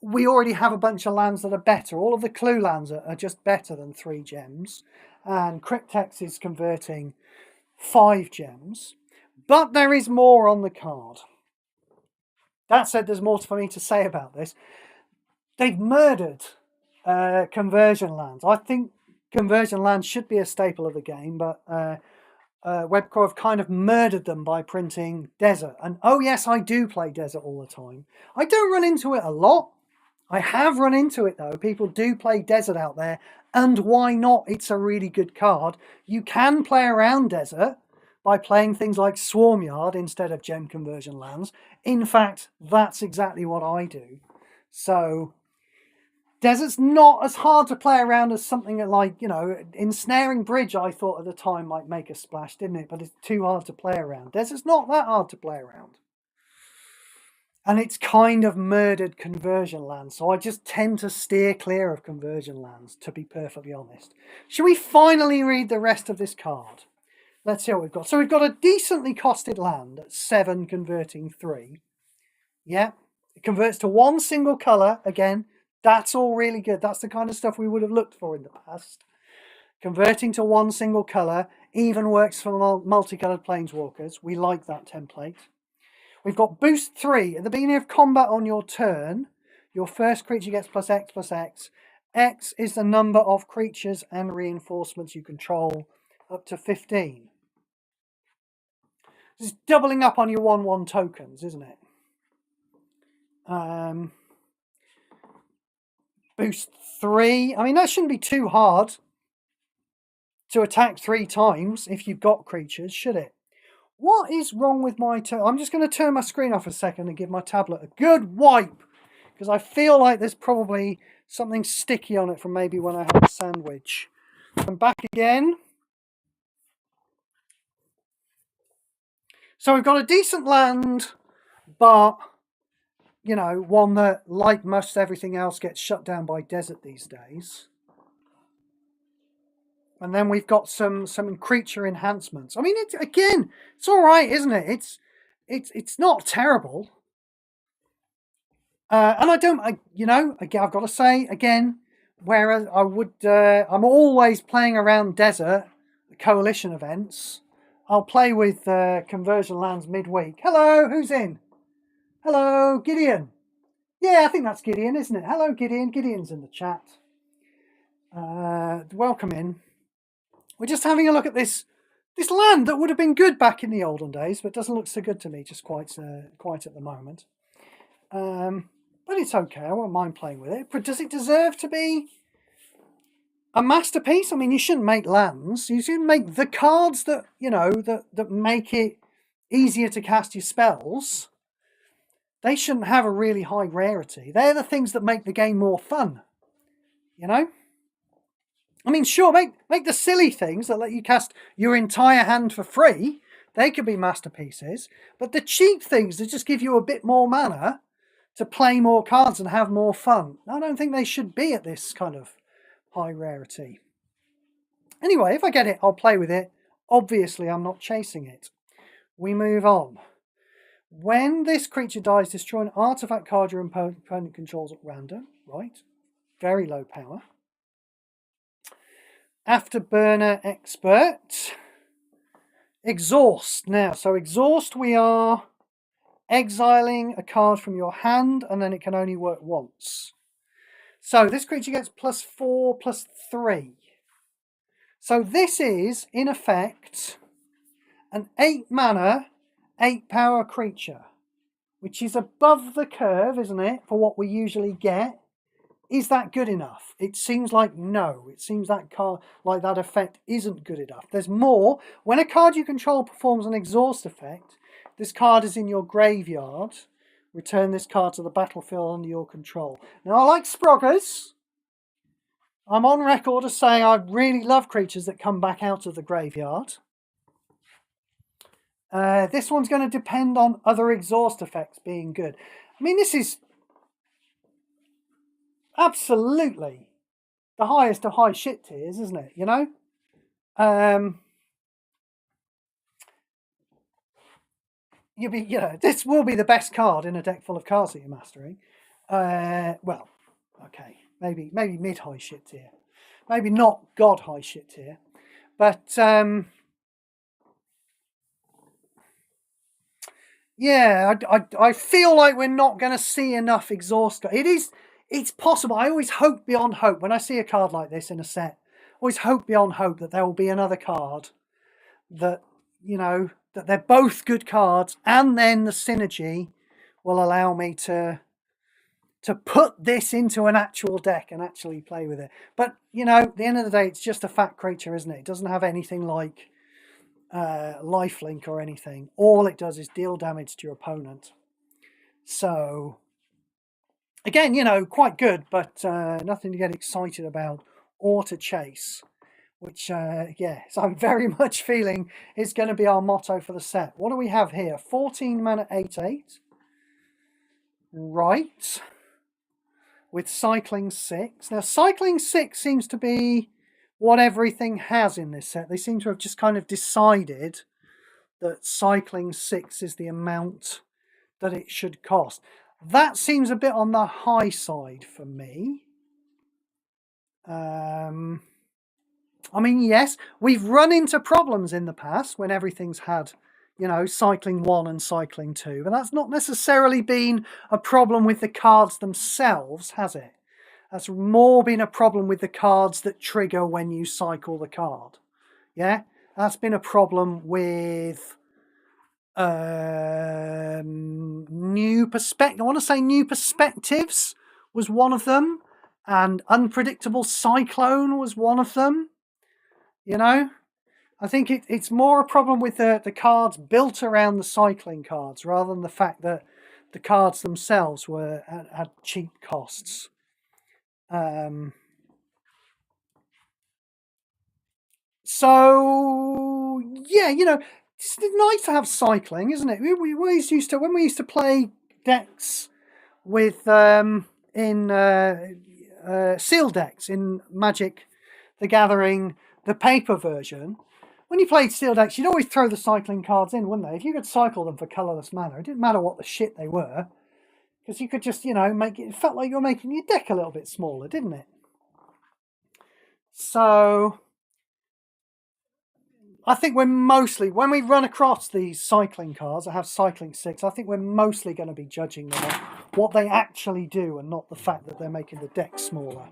we already have a bunch of lands that are better. All of the clue lands are just better than 3 gems. And Cryptex is converting 5 gems. But there is more on the card. That said, there's more for me to say about this. They've murdered conversion lands. I think conversion lands should be a staple of the game, but Webcore have kind of murdered them by printing desert. And oh yes, I do play desert all the time. I don't run into it a lot. I have run into it though. People do play desert out there, and why not? It's a really good card. You can play around desert by playing things like Swarmyard instead of gem conversion lands. In fact, that's exactly what I do. So desert's not as hard to play around as something like, you know, Ensnaring Bridge I thought at the time might make a splash, didn't it? But it's too hard to play around. Desert's not that hard to play around. And it's kind of murdered conversion lands, so I just tend to steer clear of conversion lands, to be perfectly honest. Should we finally read the rest of this card? Let's see what we've got. So we've got a decently costed land at 7 converting 3. Yeah, it converts to 1 single colour again. That's all really good. That's the kind of stuff we would have looked for in the past. Converting to 1 single colour even works for multicoloured planeswalkers. We like that template. We've got boost 3. At the beginning of combat on your turn, your first creature gets +X+X. X is the number of creatures and reinforcements you control, up to 15. This is doubling up on your 1/1 tokens, isn't it? Boost 3. I mean, that shouldn't be too hard to attack 3 times if you've got creatures, should it? What is wrong with my turn? I'm just going to turn my screen off a second and give my tablet a good wipe, because I feel like there's probably something sticky on it from maybe when I had a sandwich. I'm back again. So we've got a decent land, but, you know, one that, like most everything else, gets shut down by desert these days. And then we've got some creature enhancements. I mean, it's all right, isn't it? It's not terrible. And I've got to say again, whereas I'm always playing around desert coalition events. I'll play with conversion lands midweek. Hello, who's in? Hello, Gideon. Yeah, I think that's Gideon, isn't it? Hello, Gideon. Gideon's in the chat. Welcome in. We're just having a look at this land that would have been good back in the olden days, but doesn't look so good to me just quite at the moment. But it's okay. I won't mind playing with it. But does it deserve to be a masterpiece? I mean, you shouldn't make lands. You should make the cards that, you know, that make it easier to cast your spells. They shouldn't have a really high rarity. They're the things that make the game more fun, you know? I mean, sure, make the silly things that let you cast your entire hand for free. They could be masterpieces. But the cheap things that just give you a bit more mana to play more cards and have more fun. I don't think they should be at this kind of high rarity. Anyway, if I get it, I'll play with it. Obviously, I'm not chasing it. We move on. When this creature dies, destroy an artifact card your opponent controls at random. Right. Very low power. Afterburner Expert. Exhaust. Now, so exhaust, we are exiling a card from your hand, and then it can only work once. So this creature gets +4/+3. So this is, in effect, an 8 mana, 8 power creature, which is above the curve, isn't it, for what we usually get. Is that good enough? It seems like no. It seems that card, like that effect isn't good enough. There's more. When a card you control performs an exhaust effect, this card is in your graveyard. Return this card to the battlefield under your control. Now, I like Sproggers. I'm on record as saying I really love creatures that come back out of the graveyard. This one's going to depend on other exhaust effects being good. I mean, this is absolutely the highest of high shit tiers, isn't it? You know? This will be the best card in a deck full of cards that you're mastering. Well, okay, maybe mid-high shit tier. Maybe not god-high shit tier. But, yeah, I feel like we're not going to see enough exhaust. It's possible. I always hope beyond hope. When I see a card like this in a set, I always hope beyond hope that there will be another card that, you know, that they're both good cards, and then the synergy will allow me to put this into an actual deck and actually play with it. But, you know, at the end of the day, it's just a fat creature, isn't it? It doesn't have anything like lifelink or anything. All it does is deal damage to your opponent. So, again, you know, quite good, but nothing to get excited about or to chase. Which, yes, I'm very much feeling is going to be our motto for the set. What do we have here? 14 mana 8/8. Right. With Cycling 6. Now, Cycling 6 seems to be what everything has in this set. They seem to have just kind of decided that Cycling 6 is the amount that it should cost. That seems a bit on the high side for me. I mean, yes, we've run into problems in the past when everything's had, you know, Cycling 1 and Cycling 2, but that's not necessarily been a problem with the cards themselves, has it? That's more been a problem with the cards that trigger when you cycle the card. Yeah, that's been a problem with New Perspective. I want to say New Perspectives was one of them, and Unpredictable Cyclone was one of them. You know, I think it's more a problem with the cards built around the cycling cards rather than the fact that the cards themselves had cheap costs. So yeah, you know, it's nice to have cycling, isn't it? We always used to, when we used to play decks with sealed decks in Magic the Gathering, the paper version. When you played sealed decks, you'd always throw the cycling cards in, wouldn't they? If you could cycle them for colourless mana, it didn't matter what the shit they were, because you could just, you know, make it felt like you were making your deck a little bit smaller, didn't it? So I think we're mostly, when we run across these cycling cards that have Cycling 6, I think we're mostly going to be judging them on what they actually do and not the fact that they're making the deck smaller.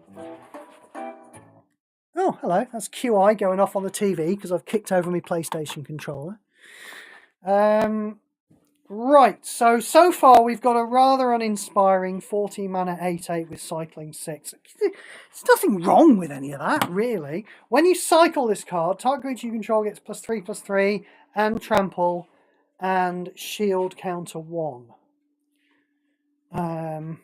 Oh, hello, that's QI going off on the TV because I've kicked over my PlayStation controller. Right, so far we've got a rather uninspiring 14 mana 8/8 with Cycling 6. There's nothing wrong with any of that, really. When you cycle this card, target creature you control gets +3/+3 and trample and shield counter 1. I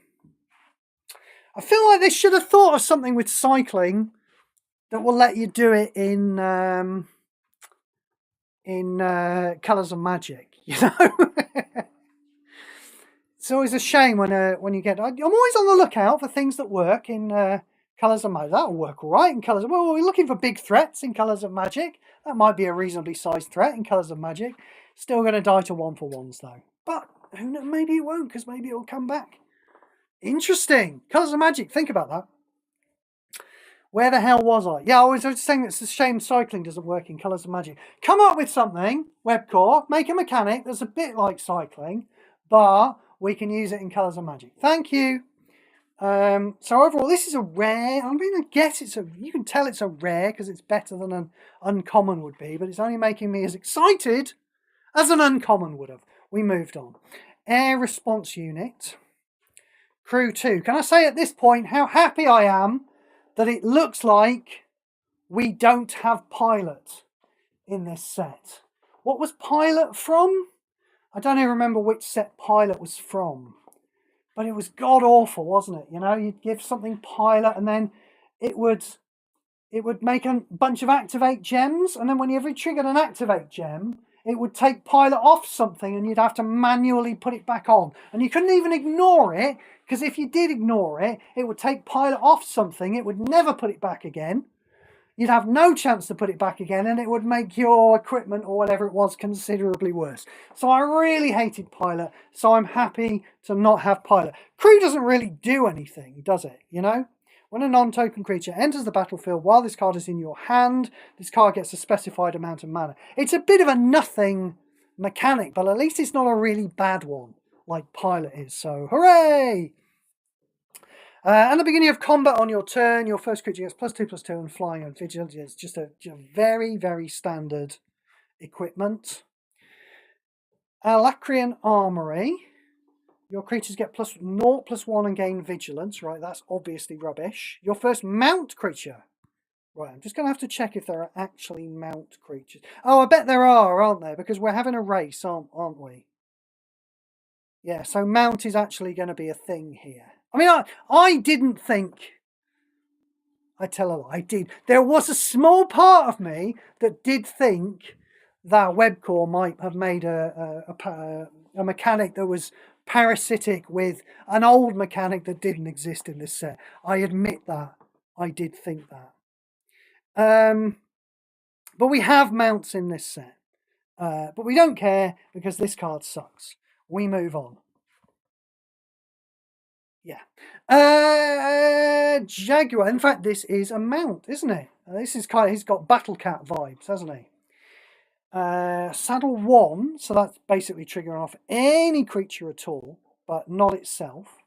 feel like they should have thought of something with cycling that will let you do it in Colours of Magic, you know? It's always a shame when you get... I'm always on the lookout for things that work in Colours of Magic. That'll work all right in Colours of... Well, we're looking for big threats in Colours of Magic. That might be a reasonably sized threat in Colours of Magic. Still going to die to 1-for-1s, though. But who knows, maybe it won't, because maybe it'll come back. Interesting. Colours of Magic, think about that. Where the hell was I? Yeah, I was just saying it's a shame cycling doesn't work in Colours of Magic. Come up with something, Webcore, make a mechanic that's a bit like cycling, but we can use it in Colours of Magic. Thank you. So overall, this is a rare. I mean, I guess it's a... You can tell it's a rare because it's better than an uncommon would be, but it's only making me as excited as an uncommon would have. We moved on. Air Response Unit. Crew 2. Can I say at this point how happy I am that it looks like we don't have Pilot in this set. What was Pilot from? I don't even remember which set Pilot was from. But it was god-awful, wasn't it? You know, you'd give something Pilot and then it would make a bunch of Activate gems. And then whenever you triggered an Activate gem, it would take Pilot off something and you'd have to manually put it back on. And you couldn't even ignore it, because if you did ignore it, it would take Pilot off something. It would never put it back again. You'd have no chance to put it back again, and it would make your equipment or whatever it was considerably worse. So I really hated Pilot, so I'm happy to not have Pilot. Crew doesn't really do anything, does it? You know? When a non-token creature enters the battlefield while this card is in your hand, this card gets a specified amount of mana. It's a bit of a nothing mechanic, but at least it's not a really bad one, like Pilot is, so hooray! At the beginning of combat on your turn, your first creature gets +2/+2 and flying and vigilance. It's just a very, very standard equipment. Alacrian Armory. Your creatures get +0/+1 and gain vigilance. Right, that's obviously rubbish. Your first mount creature. Right, I'm just going to have to check if there are actually mount creatures. Oh, I bet there are, aren't there? Because we're having a race, aren't we? Yeah, so mount is actually going to be a thing here. I mean, I didn't think... I tell a lie, I did. There was a small part of me that did think that Webcore might have made a mechanic that was parasitic with an old mechanic that didn't exist in this set. I admit that. I did think that. But we have mounts in this set. But we don't care because this card sucks. We move on. Yeah. Jaguar. In fact, this is a mount, isn't it? This is kind of... He's got Battle Cat vibes, hasn't he? Saddle 1. So that's basically triggering off any creature at all, but not itself.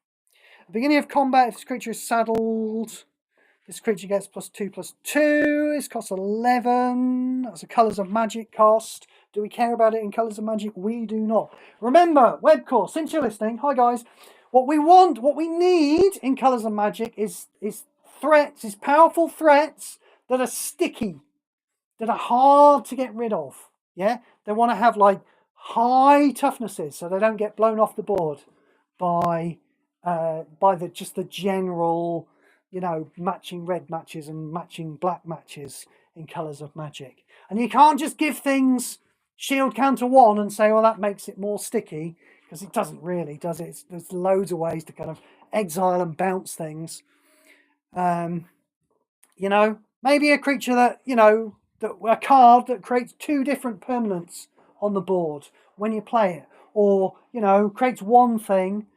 At the beginning of combat, if this creature is saddled... This creature gets +2/+2. This costs 11. That's a Colours of Magic cost. Do we care about it in Colours of Magic? We do not. Remember, Webcore, since you're listening, hi guys. What we want, what we need in Colours of Magic is threats, is powerful threats that are sticky, that are hard to get rid of. Yeah, they want to have like high toughnesses so they don't get blown off the board by just the general, you know, matching red matches and matching black matches in Colours of Magic. And you can't just give things shield counter 1 and say, well, that makes it more sticky, because it doesn't really, does it? There's loads of ways to kind of exile and bounce things. You know, maybe a creature that, you know, a card that creates 2 different permanents on the board when you play it. Or, you know, creates one permanent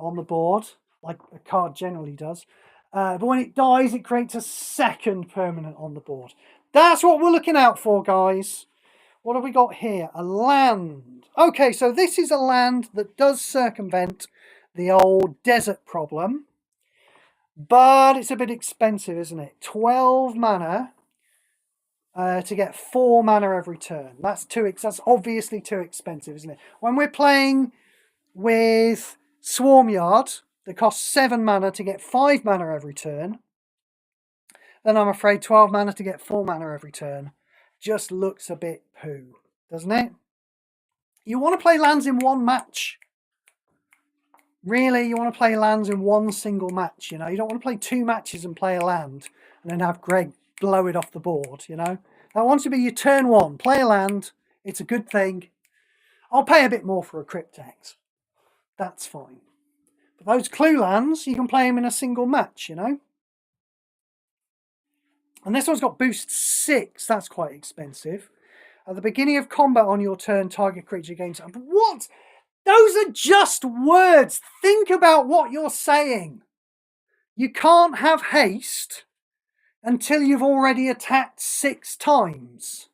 on the board, like a card generally does. But when it dies, it creates a second permanent on the board. That's what we're looking out for, guys. What have we got here? A land. Okay, so this is a land that does circumvent the old desert problem. But it's a bit expensive, isn't it? 12 mana to get 4 mana every turn. That's obviously too expensive, isn't it? When we're playing with Swarmyard, that costs 7 mana to get 5 mana every turn, then I'm afraid 12 mana to get 4 mana every turn just looks a bit poo, doesn't it? You want to play lands in one match. Really, you want to play lands in one single match, you know? You don't want to play 2 matches and play a land and then have Greg blow it off the board, you know? That wants to be your turn 1. Play a land. It's a good thing. I'll pay a bit more for a Cryptex. that's fine. But those clue lands, you can play them in a single match, you know. And this one's got boost 6. That's quite expensive. At the beginning of combat on your turn, target creature gains... What? Those are just words. Think about what you're saying. You can't have haste until you've already attacked 6 times.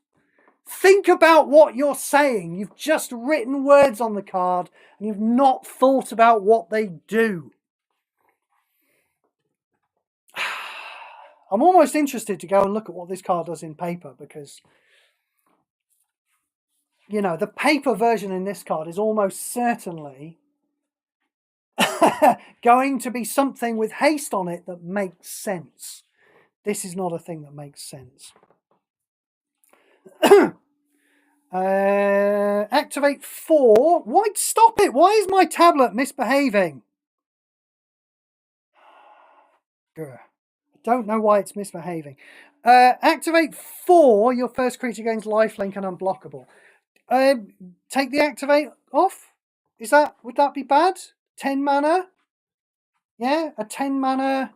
Think about what you're saying. You've just written words on the card and you've not thought about what they do. I'm almost interested to go and look at what this card does in paper because, you know, the paper version in this card is almost certainly going to be something with haste on it that makes sense. This is not a thing that makes sense. Activate 4. Why stop it? Why is my tablet misbehaving? I don't know why it's misbehaving. Activate 4. Your first creature gains lifelink and unblockable. Take the activate off. Would that be bad? 10 mana. Yeah, a 10 mana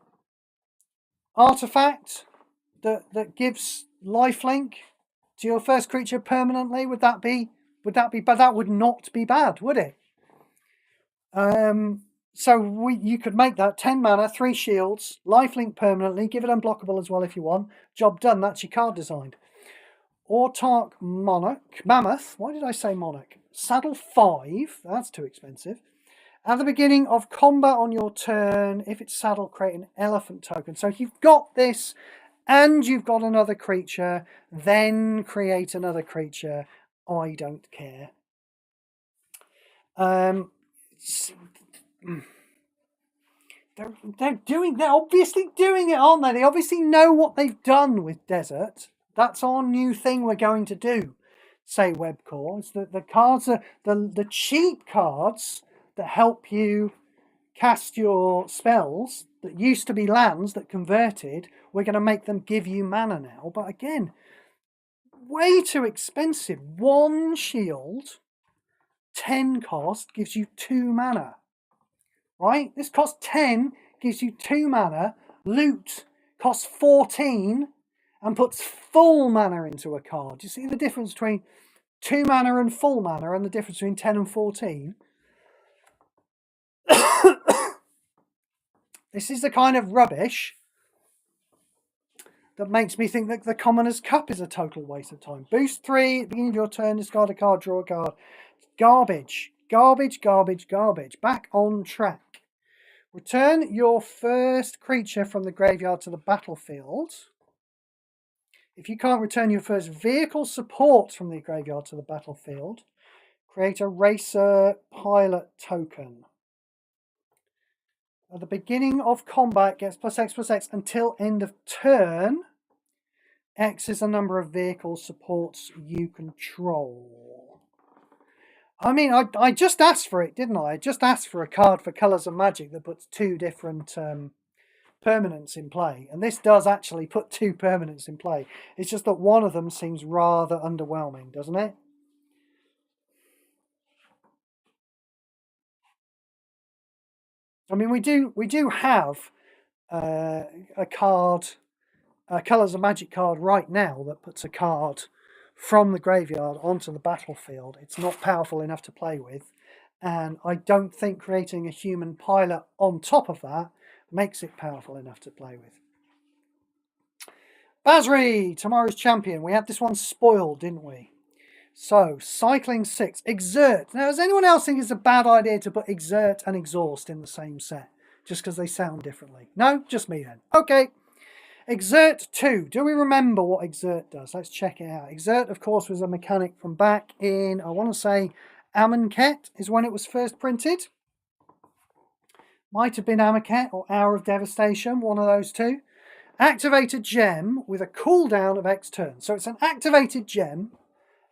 artifact that gives lifelink to your first creature permanently. Would that be bad? That would not be bad, would it? So you could make that 10 mana, 3 shields, lifelink permanently, give it unblockable as well if you want. Job done. That's your card designed. Autarch Mammoth. Why did I say Monarch? Saddle 5. That's too expensive. At the beginning of combat on your turn, if it's saddle, create an elephant token. So if you've got this and you've got another creature, then create another creature. I don't care. They're obviously doing it, aren't they? They obviously know what they've done with Desert. That's our new thing we're going to do, say Webcore. It's the cards are the cheap cards that help you cast your spells that used to be lands that converted. We're going to make them give you mana now. But again, way too expensive. 1 shield, 10 cost, gives you 2 mana. Right? This costs 10, gives you 2 mana. Loot costs 14 and puts full mana into a card. You see the difference between 2 mana and full mana and the difference between 10 and 14? This is the kind of rubbish that makes me think that the Commoner's Cup is a total waste of time. Boost 3, at the beginning of your turn, discard a card, draw a card. Garbage. Garbage, garbage, garbage. Back on track. Return your first creature from the graveyard to the battlefield. If you can't return your first vehicle support from the graveyard to the battlefield, create a racer pilot token. At the beginning of combat, gets +X/+X until end of turn. X is the number of vehicle supports you control. I mean, I just asked for it, didn't I? I just asked for a card for Colours of Magic that puts 2 different permanents in play. And this does actually put 2 permanents in play. It's just that one of them seems rather underwhelming, doesn't it? I mean, we do have a card, a Colours of Magic card right now that puts a card from the graveyard onto the battlefield. It's not powerful enough to play with, and I don't think creating a human pilot on top of that makes it powerful enough to play with. Basri, tomorrow's champion. We had this one spoiled, didn't we? So, cycling 6, exert. Now, does anyone else think it's a bad idea to put exert and exhaust in the same set? Just because they sound differently? No? Just me then. Okay. Exert 2. Do we remember what exert does? Let's check it out. Exert, of course, was a mechanic from back in, I want to say, Amonkhet is when it was first printed. Might have been Amonkhet or Hour of Devastation, one of those two. Activate a gem with a cooldown of X turns. So it's an activated gem,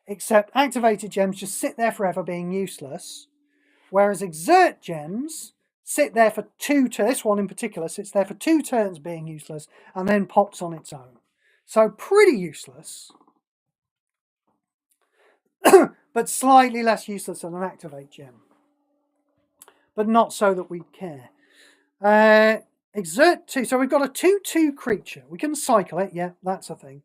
except activated gems just sit there forever being useless, whereas exert gems sit there for 2 turns. This one in particular sits there for 2 turns being useless and then pops on its own. So pretty useless, but slightly less useless than an activate gem. but not so that we care. Exert 2. So we've got a 2/2 creature. We can cycle it. Yeah, that's a thing.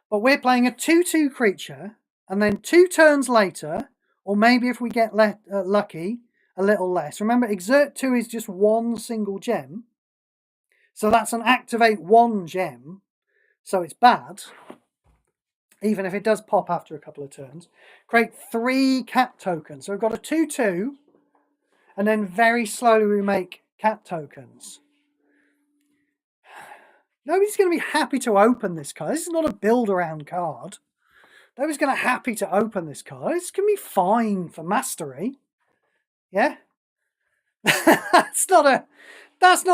But we're playing a 2/2 creature, and then 2 turns later, or maybe if we get lucky, a little less. Remember, Exert 2 is just one single gem. So that's an activate 1 gem. So it's bad, even if it does pop after a couple of turns. Create 3 cat tokens. So we've got a 2/2, and then very slowly we make cat tokens. Nobody's going to be happy to open this card. This is not a build-around card. Nobody's going to be happy to open this card. It's going to be fine for mastery. Yeah? That's not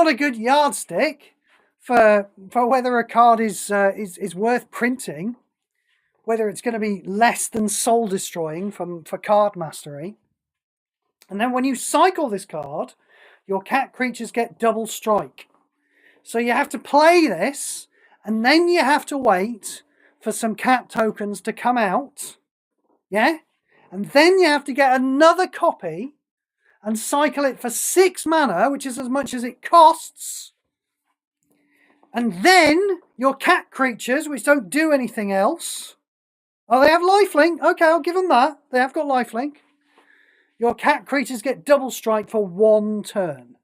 a good yardstick for whether a card is worth printing, whether it's going to be less than soul-destroying for card mastery. And then when you cycle this card, your cat creatures get double strike. So you have to play this, and then you have to wait for some cat tokens to come out. Yeah? And then you have to get another copy and cycle it for 6 mana, which is as much as it costs. And then your cat creatures, which don't do anything else. Oh, they have lifelink. Okay, I'll give them that. They have got lifelink. Your cat creatures get double strike for 1 turn.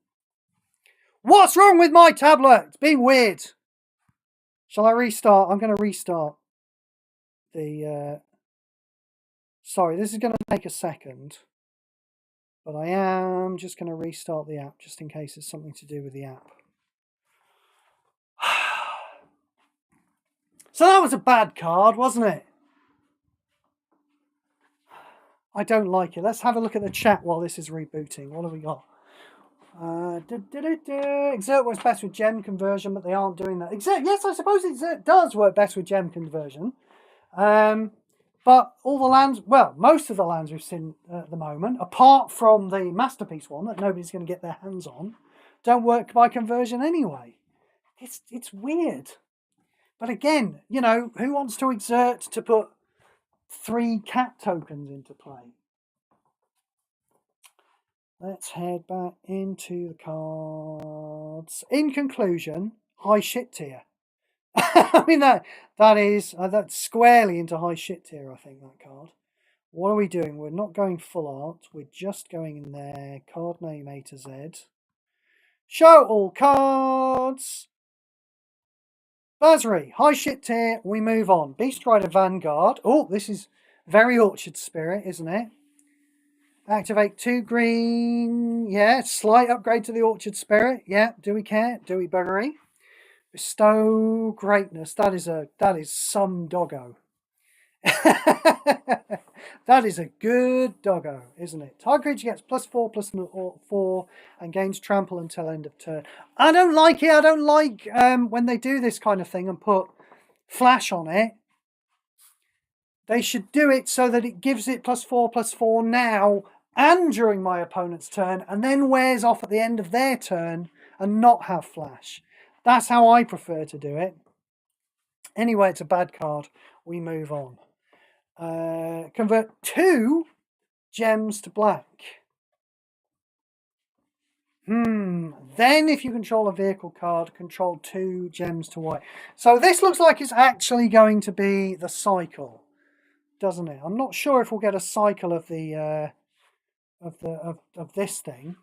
What's wrong with my tablet? It's being weird. Shall I restart? I'm going to restart the... Sorry, this is going to take a second. But I am just going to restart the app, just in case it's something to do with the app. So that was a bad card, wasn't it? I don't like it. Let's have a look at the chat while this is rebooting. What have we got? Exert works best with gem conversion, but they aren't doing that. Exert, yes, I suppose Exert does work best with gem conversion. But all the lands, well, most of the lands we've seen at the moment, apart from the Masterpiece one that nobody's going to get their hands on, don't work by conversion anyway. It's weird. But again, you know, who wants to exert to put 3 cat tokens into play? Let's head back into the cards. In conclusion, high shit tier. I mean, that's squarely into high shit tier, I think, that card. What are we doing? We're not going full art. We're just going in there. Card name A to Z. Show all cards. Basri, high shit tier. We move on. Beast Rider Vanguard. Oh, this is very Orchard Spirit, isn't it? Activate 2 green. Yeah, slight upgrade to the Orchard Spirit. Yeah, do we care? Do we buggery? Bestow greatness. That is some doggo. That is a good doggo, isn't it? Target creature gets +4/+4 and gains trample until end of turn. I don't like it. I don't like when they do this kind of thing and put flash on it. They should do it so that it gives it +4/+4 now and during my opponent's turn, and then wears off at the end of their turn and not have flash. That's how I prefer to do it. Anyway, it's a bad card. We move on. Convert 2 gems to black. Then if you control a vehicle card, control 2 gems to white. So this looks like it's actually going to be the cycle, doesn't it? I'm not sure if we'll get a cycle of the of this thing.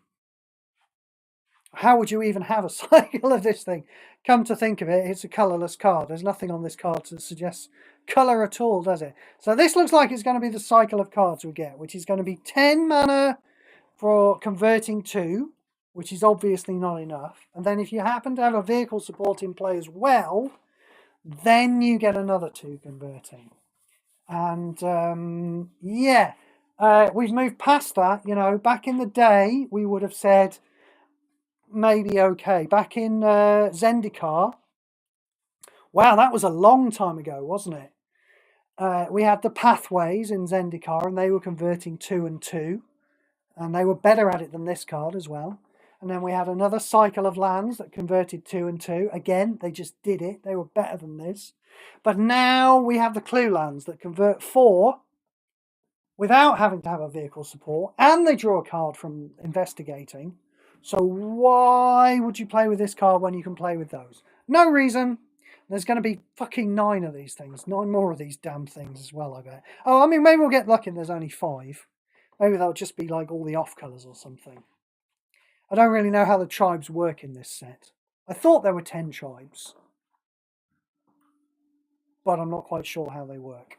How would you even have a cycle of this thing? Come to think of it, it's a colourless card. There's nothing on this card that suggests colour at all, does it? So this looks like it's going to be the cycle of cards we get, which is going to be 10 mana for converting 2, which is obviously not enough. And then if you happen to have a vehicle support in play as well, then you get another 2 converting. And yeah, we've moved past that. You know, back in the day, we would have said maybe okay. Back in Zendikar, wow, that was a long time ago, wasn't it? We had the pathways in Zendikar, and they were converting 2 and 2, and they were better at it than this card as well. And then we had another cycle of lands that converted 2 and 2. Again, they just did it. They were better than this. But now we have the clue lands that convert 4 without having to have a vehicle support, and they draw a card from investigating. So why would you play with this card when you can play with those? No reason. There's going to be fucking 9 of these things. 9 more of these damn things as well, I bet. Oh, I mean, maybe we'll get lucky and there's only 5. Maybe they'll just be like all the off colours or something. I don't really know how the tribes work in this set. I thought there were 10 tribes, but I'm not quite sure how they work.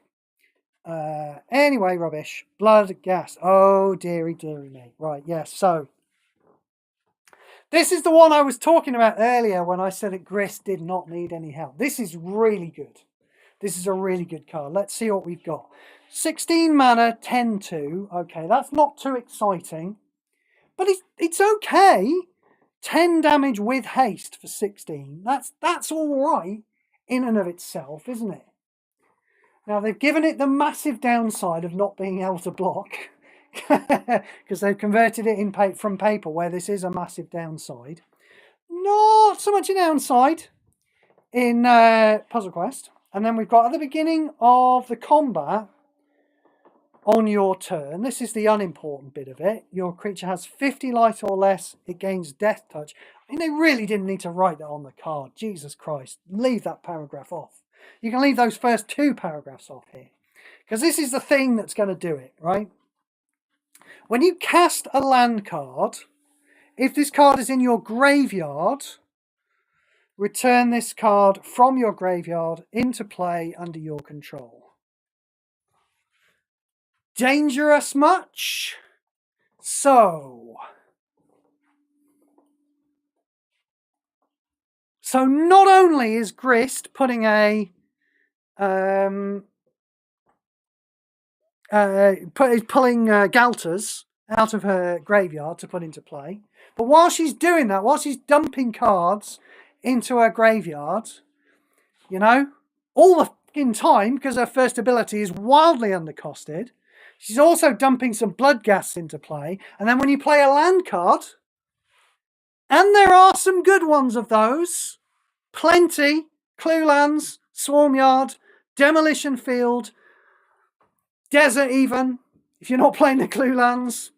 Anyway, rubbish. Blood, gas. Oh, dearie, dearie me. Right, yes, so this is the one I was talking about earlier when I said that Grist did not need any help. This is really good. This is a really good card. Let's see what we've got. 16 mana, 10-2. Okay, that's not too exciting, but it's okay. 10 damage with haste for 16. That's all right in and of itself, isn't it? Now, they've given it the massive downside of not being able to block, because they've converted it from paper, where this is a massive downside. Not so much a downside in Puzzle Quest. And then we've got at the beginning of the combat, on your turn, this is the unimportant bit of it, your creature has 50 light or less, it gains death touch. I mean, they really didn't need to write that on the card. Jesus Christ, leave that paragraph off. You can leave those first 2 paragraphs off here, because this is the thing that's going to do it, right? When you cast a land card, if this card is in your graveyard, return this card from your graveyard into play under your control. Dangerous much? So not only is Grist putting pulling Galters out of her graveyard to put into play, but while she's doing that, while she's dumping cards into her graveyard, you know, all the fucking time, because her first ability is wildly undercosted, she's also dumping some blood gas into play. And then when you play a land card, and there are some good ones of those, plenty, Clue Lands, Swarmyard, Demolition Field, Desert even, if you're not playing the Clue Lands.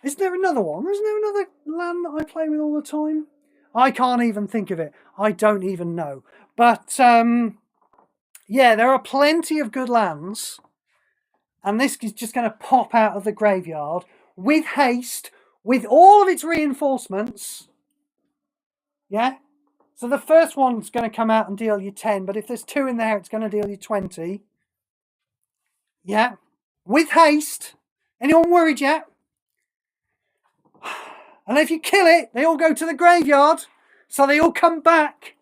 Isn't there another one? Isn't there another land that I play with all the time? I can't even think of it. I don't even know. But, yeah, there are plenty of good lands. And this is just going to pop out of the graveyard with haste, with all of its reinforcements. Yeah? So the first one's going to come out and deal you 10, but if there's 2 in there, it's going to deal you 20. Yeah? With haste. Anyone worried yet? And if you kill it, they all go to the graveyard. So they all come back.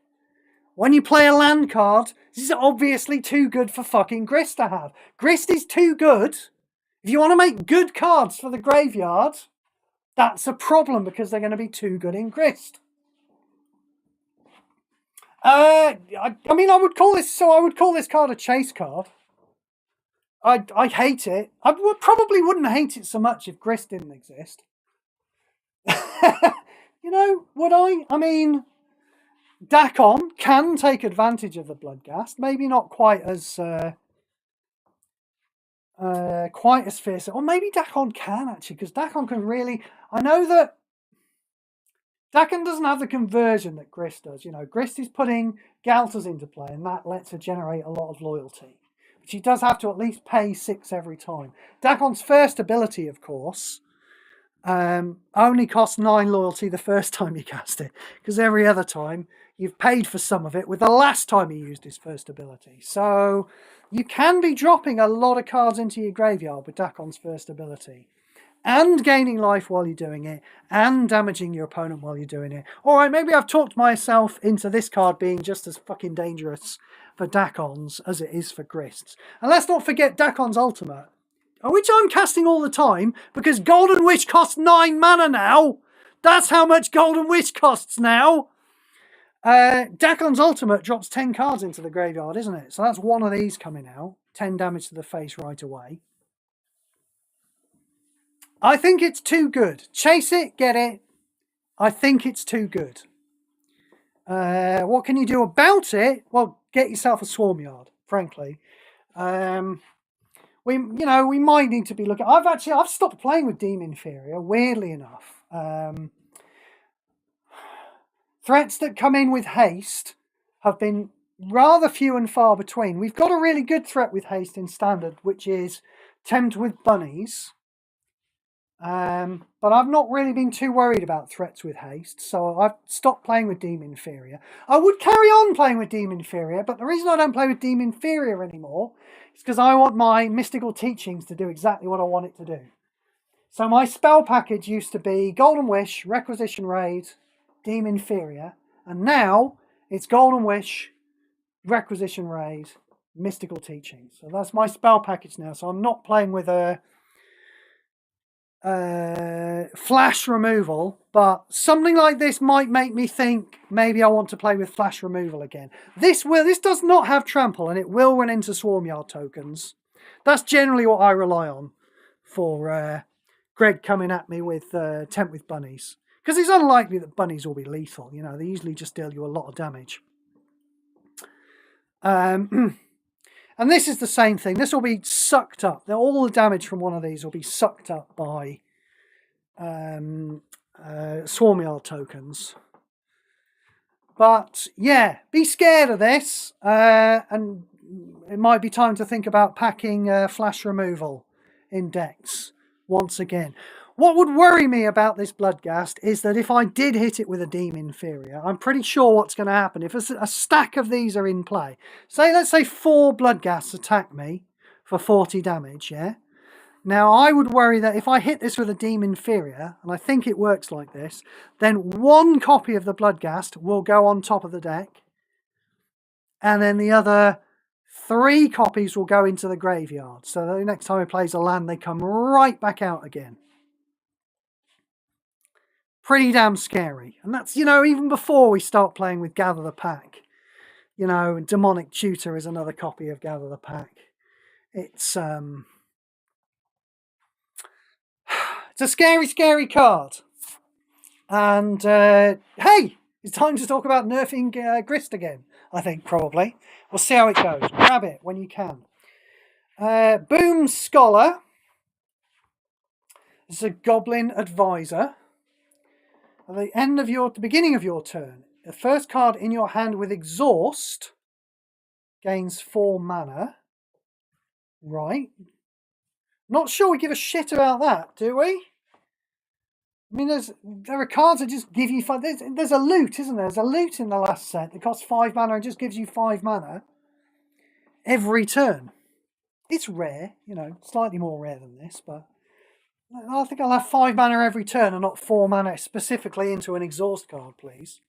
When you play a land card, this is obviously too good for fucking Grist to have. Grist is too good. If you want to make good cards for the graveyard, that's a problem, because they're going to be too good in Grist. I mean, I would call this card a chase card. I hate it. I probably wouldn't hate it so much if Grist didn't exist. You know, would I? I mean, Dakon can take advantage of the Bloodghast. Maybe not quite as fierce. Or maybe Dakon can, actually, because Dakon can really... I know that Dakon doesn't have the conversion that Grist does. You know, Grist is putting Galters into play, and that lets her generate a lot of loyalty. But she does have to at least pay 6 every time. Dakon's first ability, of course, only costs 9 loyalty the first time you cast it, because every other time you've paid for some of it with the last time he used his first ability. So you can be dropping a lot of cards into your graveyard with Dakon's first ability, and gaining life while you're doing it, and damaging your opponent while you're doing it. Alright, maybe I've talked myself into this card being just as fucking dangerous for Dakons as it is for Grists. And let's not forget Dakon's ultimate, which I'm casting all the time, because Golden Wish costs 9 mana now. That's how much Golden Wish costs now. Dakon's ultimate drops 10 cards into the graveyard, isn't it? So that's one of these coming out. 10 damage to the face right away. I think it's too good. Chase it, get it. I think it's too good. What can you do about it? Well, get yourself a Swarmyard, frankly. we might need to be looking. I've stopped playing with Deem Inferior, weirdly enough. Threats that come in with haste have been rather few and far between. We've got a really good threat with haste in standard, which is Tempt with Bunnies. But I've not really been too worried about threats with haste, so I've stopped playing with Deem Inferior. I would carry on playing with Deem Inferior, but the reason I don't play with Deem Inferior anymore is because I want my Mystical Teachings to do exactly what I want it to do. So my spell package used to be Golden Wish, Requisition Raid, Deem Inferior, and now it's Golden Wish, Requisition Raid, Mystical Teachings. So that's my spell package now, so I'm not playing with a flash removal, but something like this might make me think maybe I want to play with flash removal again. This does not have trample, and it will run into Swarmyard tokens. That's generally what I rely on for Greg coming at me with Tempt with Bunnies, because it's unlikely that bunnies will be lethal. You know, they usually just deal you a lot of damage. And this is the same thing. This will be sucked up. All the damage from one of these will be sucked up by Swarmyard tokens. But yeah, be scared of this. And it might be time to think about packing flash removal in decks once again. What would worry me about this Bloodghast is that if I did hit it with a Deem Inferior, I'm pretty sure what's going to happen. If a stack of these are in play, let's say 4 Bloodghasts attack me for 40 damage, yeah? Now, I would worry that if I hit this with a Deem Inferior, and I think it works like this, then 1 copy of the Bloodghast will go on top of the deck, and then the other 3 copies will go into the graveyard. So the next time he plays a land, they come right back out again. Pretty damn scary. And that's, even before we start playing with Gather the Pack. Demonic Tutor is another copy of Gather the Pack. It's a scary, scary card. And, hey, it's time to talk about nerfing Grist again, I think, probably. We'll see how it goes. Grab it when you can. Boom Scholar. This is a Goblin Advisor. At the beginning of your turn, the first card in your hand with Exhaust gains 4 mana. Right. Not sure we give a shit about that, do we? I mean, there are cards that just give you 5. There's a loot, isn't there? There's a loot in the last set that costs 5 mana and just gives you 5 mana every turn. It's rare, slightly more rare than this, but I think I'll have 5 mana every turn and not 4 mana specifically into an exhaust card, please.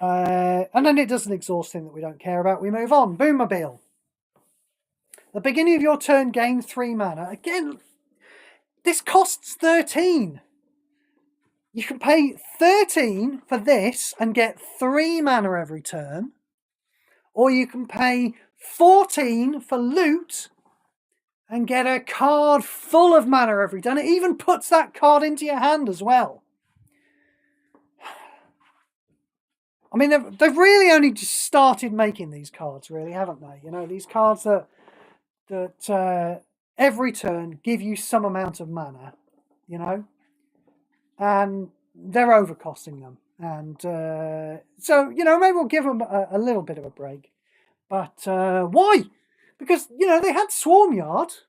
And then it does an exhaust thing that we don't care about. We move on. Boommobile. The beginning of your turn, gain 3 mana. Again, this costs 13. You can pay 13 for this and get 3 mana every turn. Or you can pay 14 for loot and get a card full of mana every turn. It even puts that card into your hand as well. I mean, they've really only just started making these cards, really, haven't they? These cards that every turn give you some amount of mana, and they're overcosting them. And so, maybe we'll give them a little bit of a break. But why? Because, they had Swarmyard.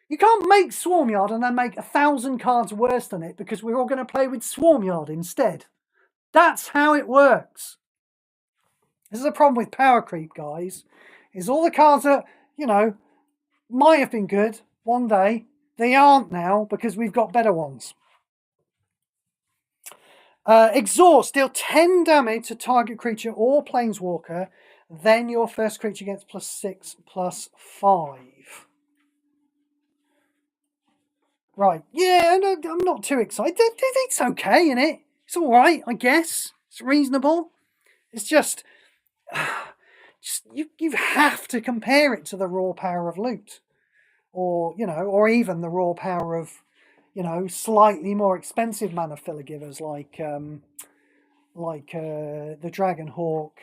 You can't make Swarmyard and then make 1,000 cards worse than it because we're all going to play with Swarmyard instead. That's how it works. This is a problem with power creep, guys. Is all the cards that, might have been good one day, they aren't now because we've got better ones. Exhaust. Deal 10 damage to target creature or planeswalker. Then your first creature gets +6/+5. Right. Yeah, no, I'm not too excited. It's okay, innit? It's all right, I guess. It's reasonable. It's just you have to compare it to the raw power of loot, or even the raw power of slightly more expensive mana filler givers like the Dragon Hawk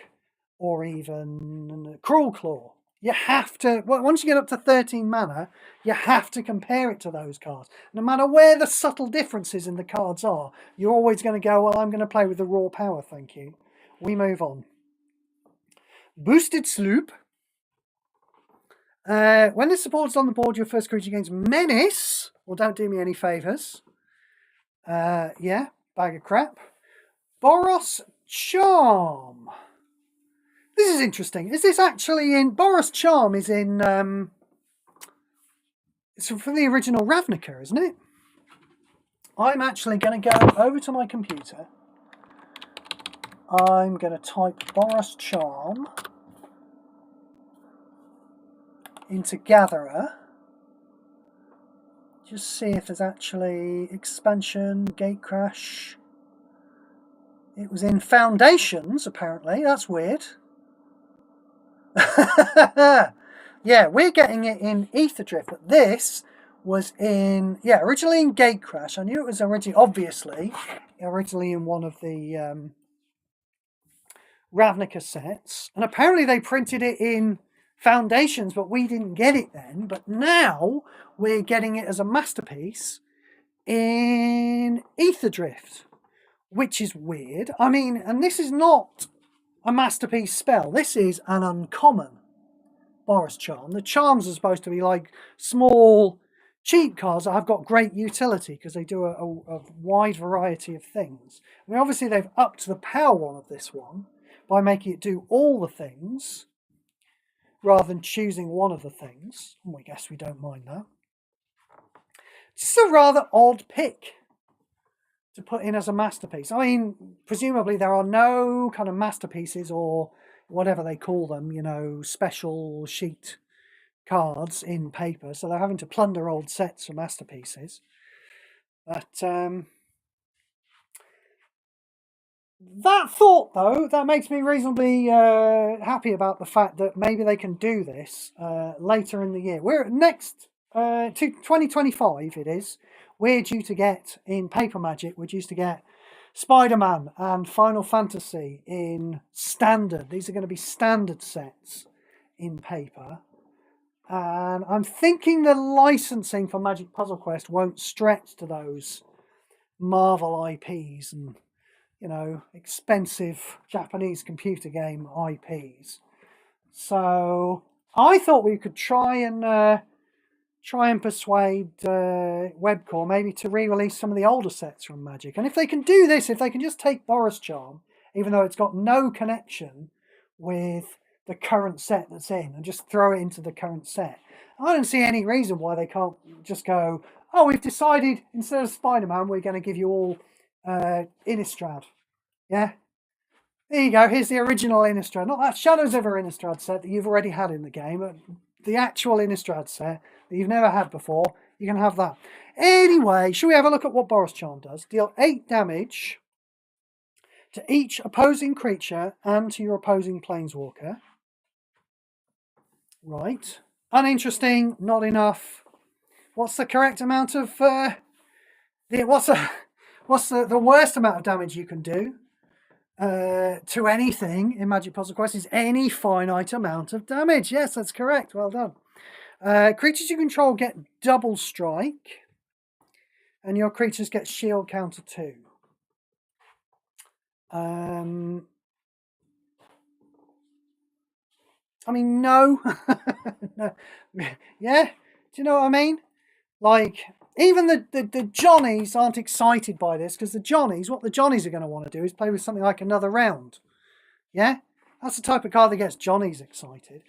or even Cruel Claw. You have to, once you get up to 13 mana, you have to compare it to those cards. No matter where the subtle differences in the cards are, you're always going to go, well, I'm going to play with the raw power, thank you. We move on. Boosted Sloop. When this support's on the board, your first creature gains Menace. Well, don't do me any favours. Yeah, bag of crap. Boros Charm. This is interesting. Is this actually in... Boros Charm is in... it's from the original Ravnica, isn't it? I'm actually going to go over to my computer. I'm going to type Boros Charm into Gatherer. Just see if there's actually expansion, Gatecrash. It was in Foundations, apparently. That's weird. Yeah, we're getting it in Aetherdrift, but this was in, originally in Gatecrash. I knew it was originally in one of the Ravnica sets, and apparently they printed it in Foundations, but we didn't get it then. But now we're getting it as a masterpiece in Aetherdrift, which is weird. I mean, and this is not a masterpiece spell. This is an uncommon Boros Charm. The charms are supposed to be like small, cheap cards that have got great utility because they do a wide variety of things. I mean, obviously they've upped the power one of this one by making it do all the things rather than choosing one of the things. Oh, I guess we don't mind that. It's a rather odd pick to put in as a masterpiece. I mean, presumably there are no kind of masterpieces or whatever they call them, you know, special sheet cards in paper, so they're having to plunder old sets for masterpieces. But that thought, though, that makes me reasonably happy about the fact that maybe they can do this later in the year. We're next to 2025. It is. We're due to get in Paper Magic. We're due to get Spider-Man and Final Fantasy in standard. These are going to be standard sets in paper. And I'm thinking the licensing for Magic Puzzle Quest won't stretch to those Marvel IPs and, you know, expensive Japanese computer game IPs. So I thought we could try and persuade Webcore maybe to re-release some of the older sets from Magic. And if they can do this, if they can just take Boros Charm, even though it's got no connection with the current set that's in, and just throw it into the current set, I don't see any reason why they can't just go, oh, we've decided instead of Spider-Man, we're going to give you all Innistrad. Yeah? There you go. Here's the original Innistrad. Not that Shadows of Innistrad set that you've already had in the game, but the actual Innistrad set that you've never had before. You can have that. Anyway, shall we have a look at what Boros Charm does? Deal 8 damage to each opposing creature and to your opposing Planeswalker. Right. Uninteresting, not enough. What's the correct amount of... what's the worst amount of damage you can do to anything in Magic Puzzle Quest is any finite amount of damage. Yes, that's correct. Well done. Creatures you control get double strike, and your creatures get shield counter 2. I mean, no. No. Yeah, do you know what I mean? Like, even the Johnnies aren't excited by this, because what the Johnnies are going to want to do is play with something like Another Round. Yeah? That's the type of card that gets Johnnies excited.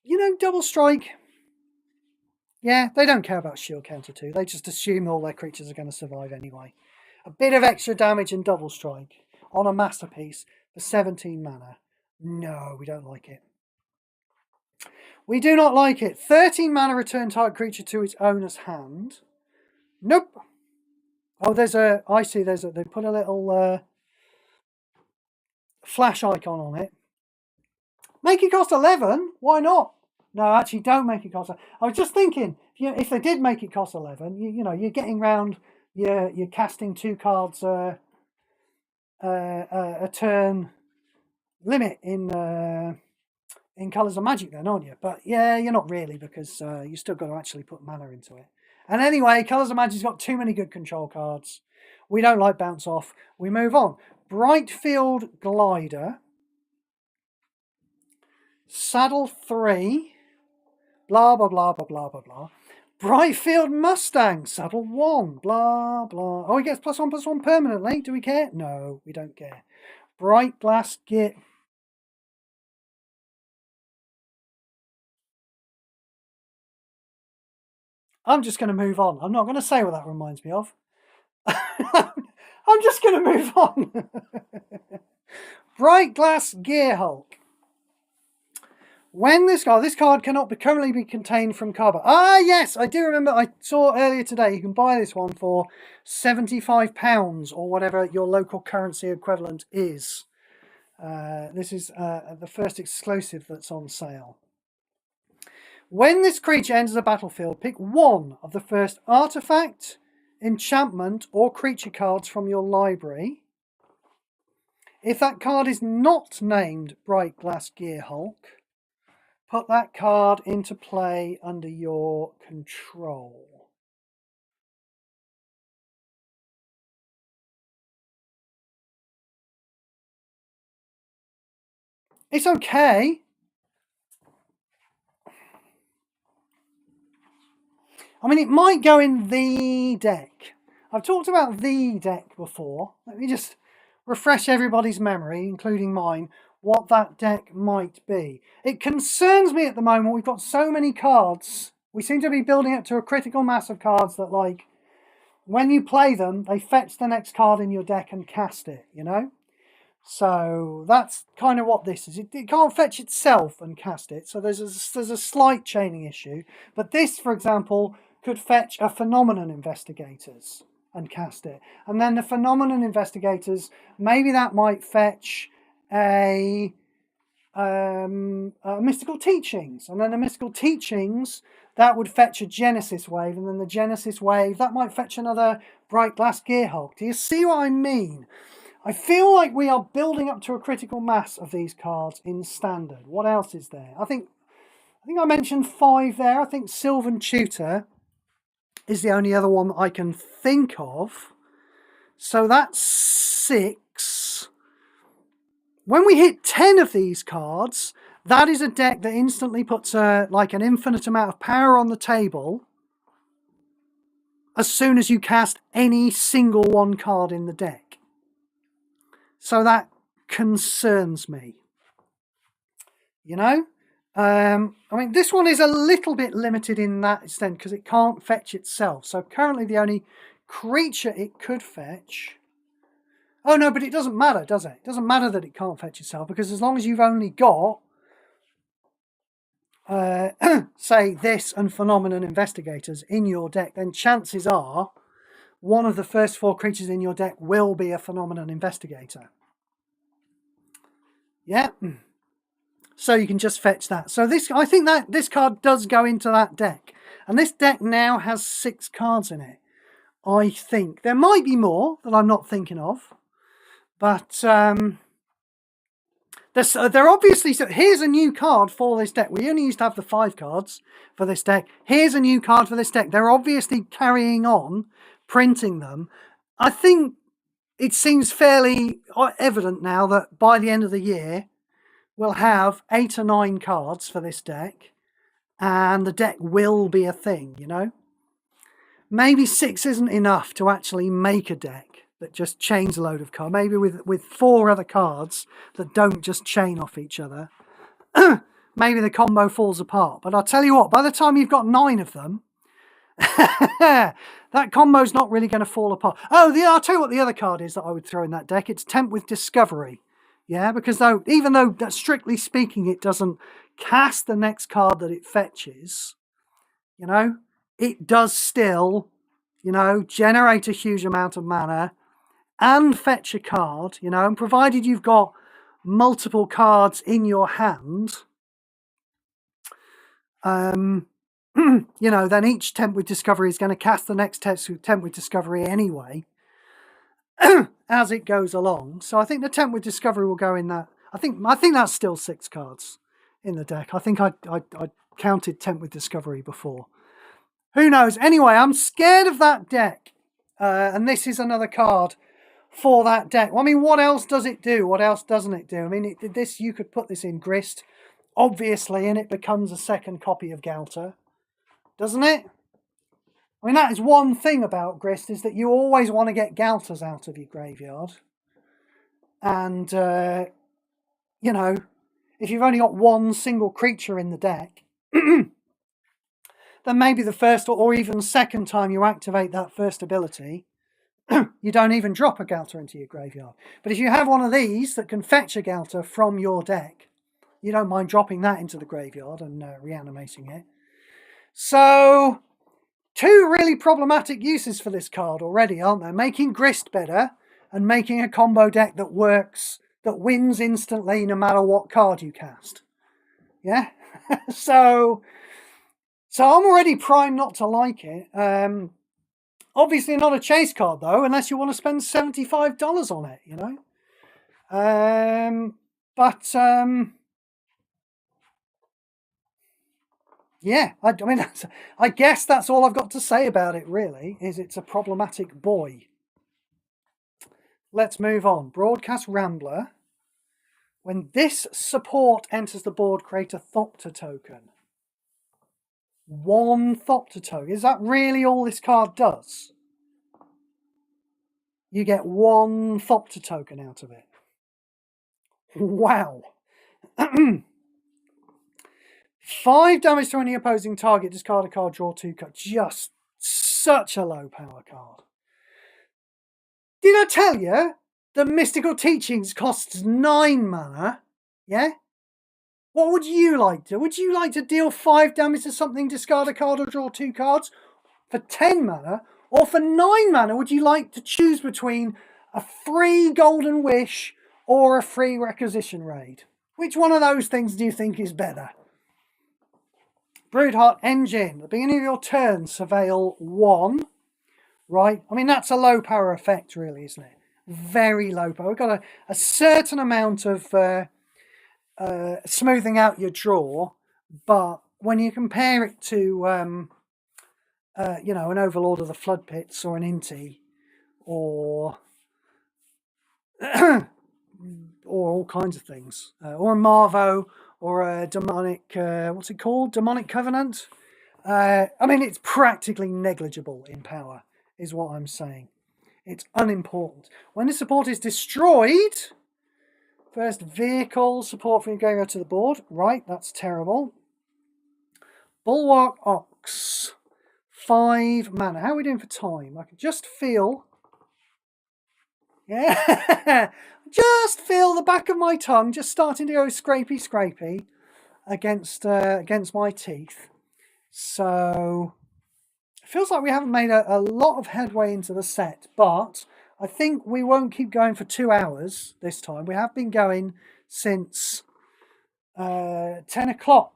You know, double strike. Yeah, they don't care about shield counter 2. They just assume all their creatures are going to survive anyway. A bit of extra damage in double strike on a masterpiece for 17 mana. No, we don't like it. We do not like it. 13 mana, return target creature to its owner's hand. Nope. Oh, I see, they put a little flash icon on it. Make it cost 11? Why not? No, actually, don't make it cost 11. I was just thinking, if they did make it cost 11, you know, you're getting round, you're casting 2 cards a turn limit in in Colours of Magic then, aren't you? But yeah, you're not really, because you still got to actually put mana into it. And anyway, Colours of Magic's got too many good control cards. We don't like bounce off. We move on. Brightfield Glider. Saddle 3. Blah, blah, blah, blah, blah, blah, blah. Brightfield Mustang. Saddle 1. Blah, blah. Oh, he gets +1/+1 permanently. Do we care? No, we don't care. Bright Glass Gear. I'm just going to move on. I'm not going to say what that reminds me of. I'm just going to move on. Bright Glass Gear Hulk. When this card cannot currently be contained from card. Ah, yes, I do remember. I saw earlier today you can buy this one for £75 or whatever your local currency equivalent is. This is the first exclusive that's on sale. When this creature enters a battlefield, pick one of the first artifact, enchantment, or creature cards from your library. If that card is not named Bright Glass Gear Hulk, put that card into play under your control. It's okay. I mean, it might go in the deck. I've talked about the deck before. Let me just refresh everybody's memory, including mine, what that deck might be. It concerns me at the moment. We've got so many cards. We seem to be building up to a critical mass of cards that, like, when you play them, they fetch the next card in your deck and cast it, you know? So that's kind of what this is. It can't fetch itself and cast it, so there's a slight chaining issue. But this, for example, could fetch a Phenomenon Investigators and cast it. And then the Phenomenon Investigators, maybe that might fetch a Mystical Teachings. And then the Mystical Teachings, that would fetch a Genesis Wave. And then the Genesis Wave, that might fetch another Bright Glass Gear Hulk. Do you see what I mean? I feel like we are building up to a critical mass of these cards in Standard. What else is there? I think I mentioned 5 there. I think Sylvan Tutor is the only other one that I can think of. So that's 6. When we hit 10 of these cards, that is a deck that instantly puts like an infinite amount of power on the table as soon as you cast any single one card in the deck. So that concerns me. You know? I mean, this one is a little bit limited in that extent because it can't fetch itself. So currently the only creature it could fetch... Oh no, but it doesn't matter, does it? It doesn't matter that it can't fetch itself, because as long as you've only got, say, this and Phenomenon Investigators in your deck, then chances are one of the first 4 creatures in your deck will be a Phenomenon Investigator. Yeah. So you can just fetch that. So this, I think that this card does go into that deck. And this deck now has 6 cards in it. I think. There might be more that I'm not thinking of. But they're obviously... So here's a new card for this deck. We only used to have the 5 cards for this deck. Here's a new card for this deck. They're obviously carrying on, printing them. I think it seems fairly evident now that by the end of the year, we'll have 8 or 9 cards for this deck. And the deck will be a thing, you know? Maybe 6 isn't enough to actually make a deck that just chains a load of cards. Maybe with 4 other cards that don't just chain off each other. Maybe the combo falls apart. But I'll tell you what, by the time you've got 9 of them, that combo's not really going to fall apart. Oh, I'll tell you what the other card is that I would throw in that deck. It's Tempt with Discovery. Yeah, because even though strictly speaking it doesn't cast the next card that it fetches, you know, it does still, you know, generate a huge amount of mana and fetch a card, you know, and provided you've got multiple cards in your hand, you know, then each Tempt with Discovery is going to cast the next Tempt with Discovery anyway, as it goes along. So I think the Tempt with Discovery will go in that. I think that's still 6 cards in the deck. I think I counted Tempt with Discovery before. Who knows? Anyway, I'm scared of that deck. And this is another card for that deck. I mean, what else does it do? What else doesn't it do? I mean, you could put this in Grist, obviously, and it becomes a second copy of Galter, doesn't it? I mean, that is one thing about Grist, is that you always want to get Galters out of your graveyard. And, you know, if you've only got one single creature in the deck, then maybe the first or even second time you activate that first ability, you don't even drop a Galter into your graveyard. But if you have one of these that can fetch a Galter from your deck, you don't mind dropping that into the graveyard and reanimating it. So, two really problematic uses for this card already, aren't there? Making Grist better and making a combo deck that works, that wins instantly no matter what card you cast. Yeah? So I'm already primed not to like it. Obviously not a chase card, though, unless you want to spend $75 on it, you know? Yeah, I mean, I guess that's all I've got to say about it, really, is it's a problematic boy. Let's move on. Broadcast Rambler. When this support enters the board, create a Thopter token. One Thopter token. Is that really all this card does? You get one Thopter token out of it. Wow. 5 damage to any opposing target, discard a card, draw 2 cards. Just such a low power card. Did I tell you the Mystical Teachings costs 9 mana? Yeah? What would you like to? Would you like to deal 5 damage to something, discard a card, or draw 2 cards for 10 mana? Or for 9 mana, would you like to choose between a free Golden Wish or a free Requisition Raid? Which one of those things do you think is better? Broodheart Engine. At the beginning of your turn, surveil 1. Right? I mean, that's a low power effect, really, isn't it? Very low power. We've got a certain amount of smoothing out your draw, but when you compare it to, you know, an Overlord of the Flood Pits or an Inti, or or all kinds of things, or a Marvo, or a demonic, what's it called? Demonic Covenant. I mean, it's practically negligible in power, is what I'm saying. It's unimportant. When the support is destroyed, first vehicle support from your graveyard to the board. Right, that's terrible. Bulwark Ox. 5 mana. How are we doing for time? I can just feel... Yeah, just feel the back of my tongue just starting to go scrapey against my teeth. So it feels like we haven't made a lot of headway into the set, but I think we won't keep going for 2 hours this time. We have been going since 10 o'clock.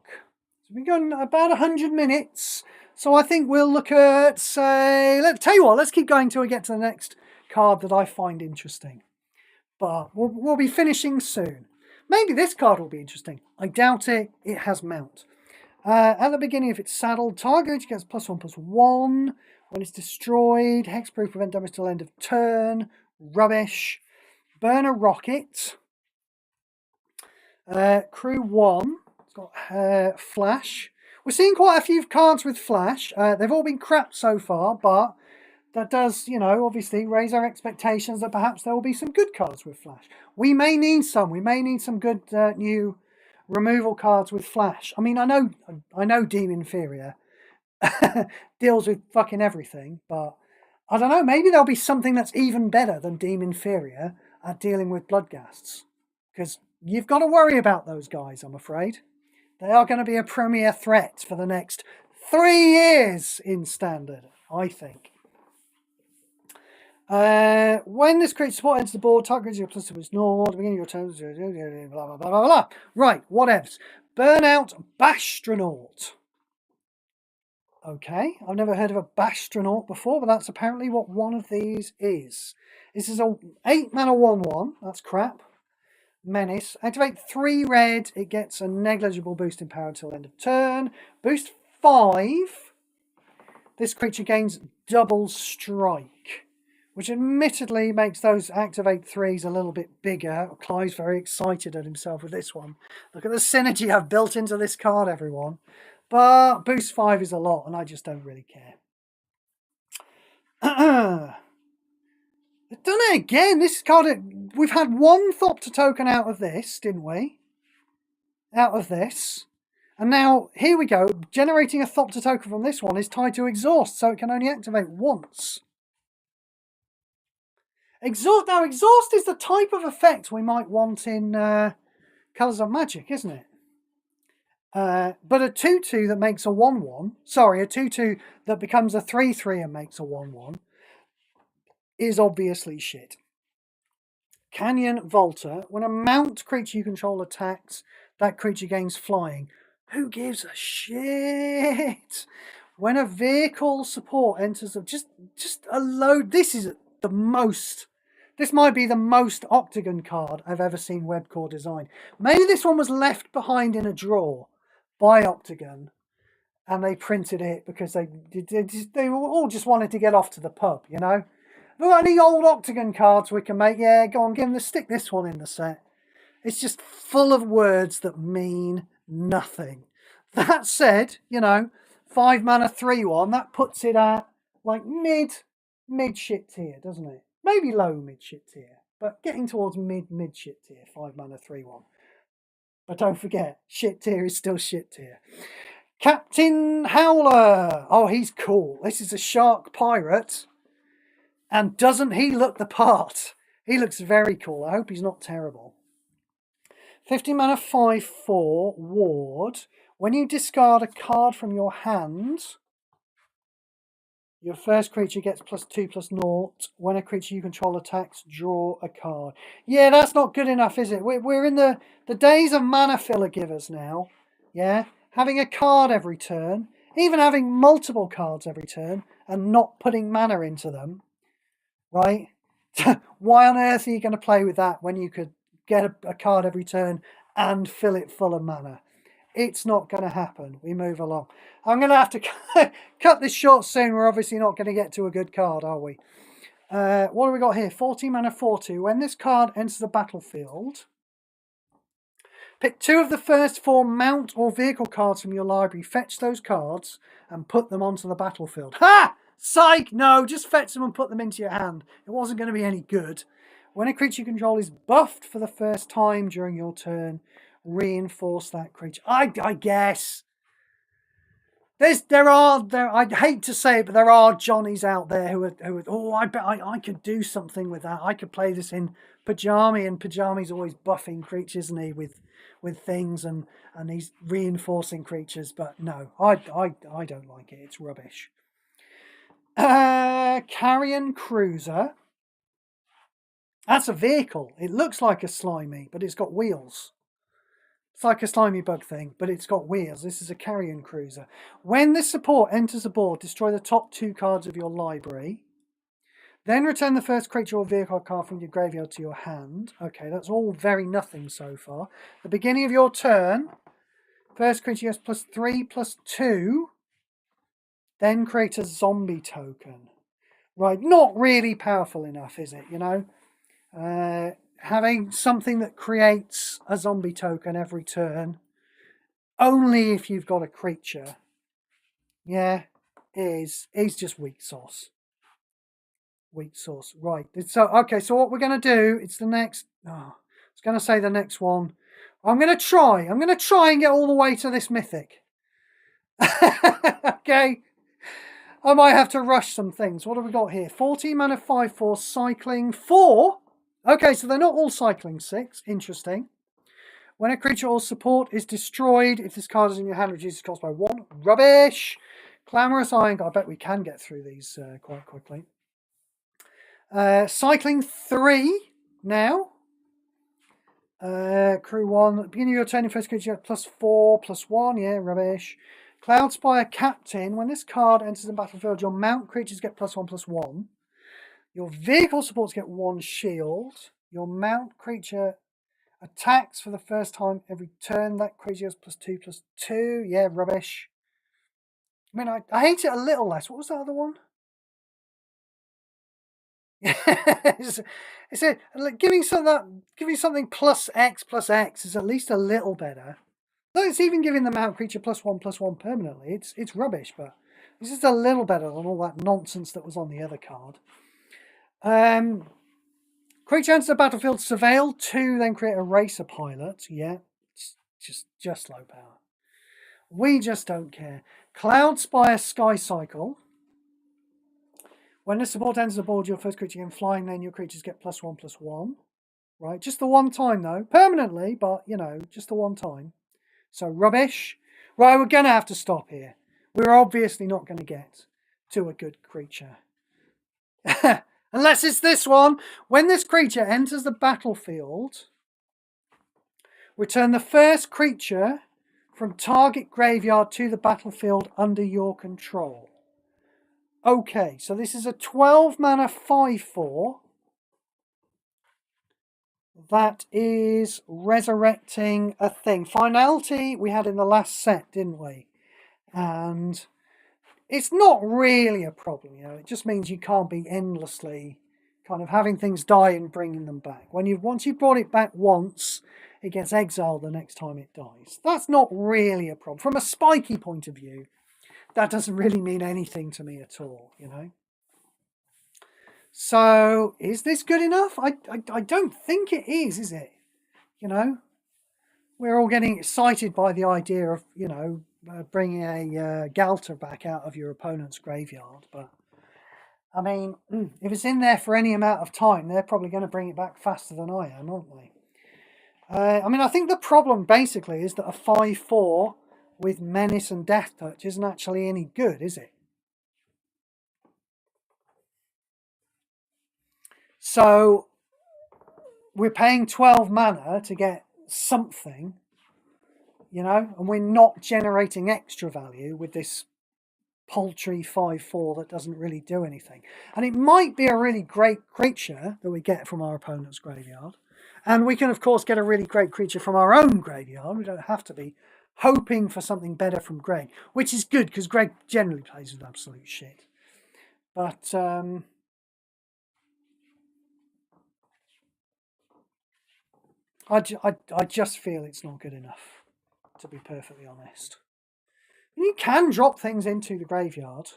So we've been going about 100 minutes. So I think we'll look at, say, tell you what, let's keep going till we get to the next card that I find interesting. But we'll be finishing soon. Maybe this card will be interesting. I doubt it. It has Mount. At the beginning, if it's saddled, target gets +1/+1. When it's destroyed, hexproof, prevent damage till end of turn. Rubbish. Burn a rocket. Crew 1. It's got flash. We're seeing quite a few cards with flash. They've all been crap so far, but that does, you know, obviously raise our expectations that perhaps there will be some good cards with flash. We may need some. We may need some good new removal cards with flash. I mean, I know Deem Inferior deals with fucking everything, but I don't know, maybe there'll be something that's even better than Deem Inferior at dealing with Bloodghasts. Because you've got to worry about those guys, I'm afraid. They are going to be a premier threat for the next 3 years in Standard, I think. When this creates support enters the board, target your plus is ignored. Beginning of your turn, blah blah blah blah blah. Right, whatevs. Burnout Bastronaut. Okay, I've never heard of a Bastronaut before, but that's apparently what one of these is. This is a 8 mana 1/1. That's crap. Menace. Activate 3 red. It gets a negligible boost in power until end of turn. Boost 5. This creature gains double strike, which admittedly makes those activate 3s a little bit bigger. Clive's very excited at himself with this one. Look at the synergy I've built into this card, everyone. But boost 5 is a lot, and I just don't really care. They've done it again. This card, we've had 1 Thopter token out of this, didn't we? Out of this. And now, here we go. Generating a Thopter token from this one is tied to Exhaust, so it can only activate once. Exhaust. Now, Exhaust is the type of effect we might want in Colours of Magic, isn't it? But a 2/2 that makes a 1/1, sorry, a 2/2 that becomes a 3/3 and makes a 1/1 is obviously shit. Canyon Volta. When a mount creature you control attacks, that creature gains flying. Who gives a shit? When a vehicle support enters just a load. This is the most. This might be the most Octagon card I've ever seen Webcore design. Maybe this one was left behind in a drawer by Octagon, and they printed it because they all just wanted to get off to the pub, you know. Look at any old Octagon cards we can make. Yeah, go on, stick this one in the set. It's just full of words that mean nothing. That said, you know, 5 mana 3/1, that puts it at like mid shit tier, doesn't it? Maybe low mid shit tier, but getting towards mid shit tier, 5 mana 3/1. But don't forget, shit tier is still shit tier. Captain Howler. Oh, he's cool. This is a shark pirate. And doesn't he look the part? He looks very cool. I hope he's not terrible. 50 mana 5/4 ward. When you discard a card from your hand, your first creature gets +2/+0. When a creature you control attacks, draw a card. Yeah, that's not good enough, is it? We're in the days of mana filler givers now. Yeah, having a card every turn, even having multiple cards every turn, and not putting mana into them. Right? Why on earth are you going to play with that when you could get a card every turn and fill it full of mana? It's not going to happen. We move along. I'm going to have to cut this short soon. We're obviously not going to get to a good card, are we? What have we got here? 40 mana 4/2. When this card enters the battlefield, pick 2 of the first 4 mount or vehicle cards from your library, fetch those cards, and put them onto the battlefield. Ha! Psych! No, just fetch them and put them into your hand. It wasn't going to be any good. When a creature you control is buffed for the first time during your turn, reinforce that creature. I guess. I hate to say it, but there are Johnnies out there who are oh, I bet I could do something with that. I could play this in Pajami, and Pajami's always buffing creatures, isn't he, with things, and he's reinforcing creatures. But no, I don't like it. It's rubbish. Carrion Cruiser. That's a vehicle. It looks like a slimy, but it's got wheels. It's like a slimy bug thing, but it's got wheels. This is a Carrion Cruiser. When this support enters the board, destroy the top 2 cards of your library. Then return the first creature or vehicle card from your graveyard to your hand. Okay, that's all very nothing so far. The beginning of your turn, first creature gets +3/+2. Then create a zombie token. Right, not really powerful enough, is it, you know? Having something that creates a zombie token every turn, only if you've got a creature, yeah, is just weak sauce. Weak sauce, right. So, okay, so what we're going to do, it's the next, I was going to say the next one. I'm going to try and get all the way to this mythic. Okay. I might have to rush some things. What have we got here? 14 mana 5/4, cycling 4. Okay, so they're not all cycling 6. Interesting. When a creature or support is destroyed, if this card is in your hand, reduces cost by 1. Rubbish. Clamorous Iron. I bet we can get through these quite quickly. Cycling 3 now. Crew 1. Beginning of your turn, first creature +4/+1. Yeah, rubbish. Cloudspire Captain. When this card enters the battlefield, your mount creatures get +1/+1. Your vehicle supports get 1 shield. Your mount creature Attacks for the first time every turn. That creature has +2/+2. Yeah, rubbish. I mean, I hate it a little less. What was that other one? it's like giving something +X/X is at least a little better. Though it's even giving the mount creature +1/+1 permanently. It's rubbish, but it's just a little better than all that nonsense that was on the other card. Creature enters the battlefield, surveil 2, then create a racer pilot. Yeah, it's just low power. We just don't care. Cloudspire Sky Cycle. When the support enters the board, your first creature can flying, then your creatures get +1/+1. Right, just the one time though. Permanently, but you know, just the one time. So rubbish. Right, we're going to have to stop here. We're obviously not going to get to a good creature. Unless it's this one. When this creature enters the battlefield, return the first creature from target graveyard to the battlefield under your control. Okay, so this is a 12 mana 5/4 that is resurrecting a thing. Finality we had in the last set, didn't we? And it's not really a problem, you know. It just means you can't be endlessly kind of having things die and bringing them back. Once you've brought it back once, it gets exiled the next time it dies. That's not really a problem. From a spiky point of view, that doesn't really mean anything to me at all, you know. So, is this good enough? I don't think it is it? You know, we're all getting excited by the idea of, you know, bringing a Galter back out of your opponent's graveyard. But, I mean, if it's in there for any amount of time, they're probably going to bring it back faster than I am, aren't they? I mean, I think the problem basically is that a 5/4 with Menace and Death Touch isn't actually any good, is it? So we're paying 12 mana to get something, you know, and we're not generating extra value with this paltry 5/4 that doesn't really do anything. And it might be a really great creature that we get from our opponent's graveyard. And we can, of course, get a really great creature from our own graveyard. We don't have to be hoping for something better from Greg, which is good because Greg generally plays with absolute shit. But I just feel it's not good enough, to be perfectly honest. And you can drop things into the graveyard.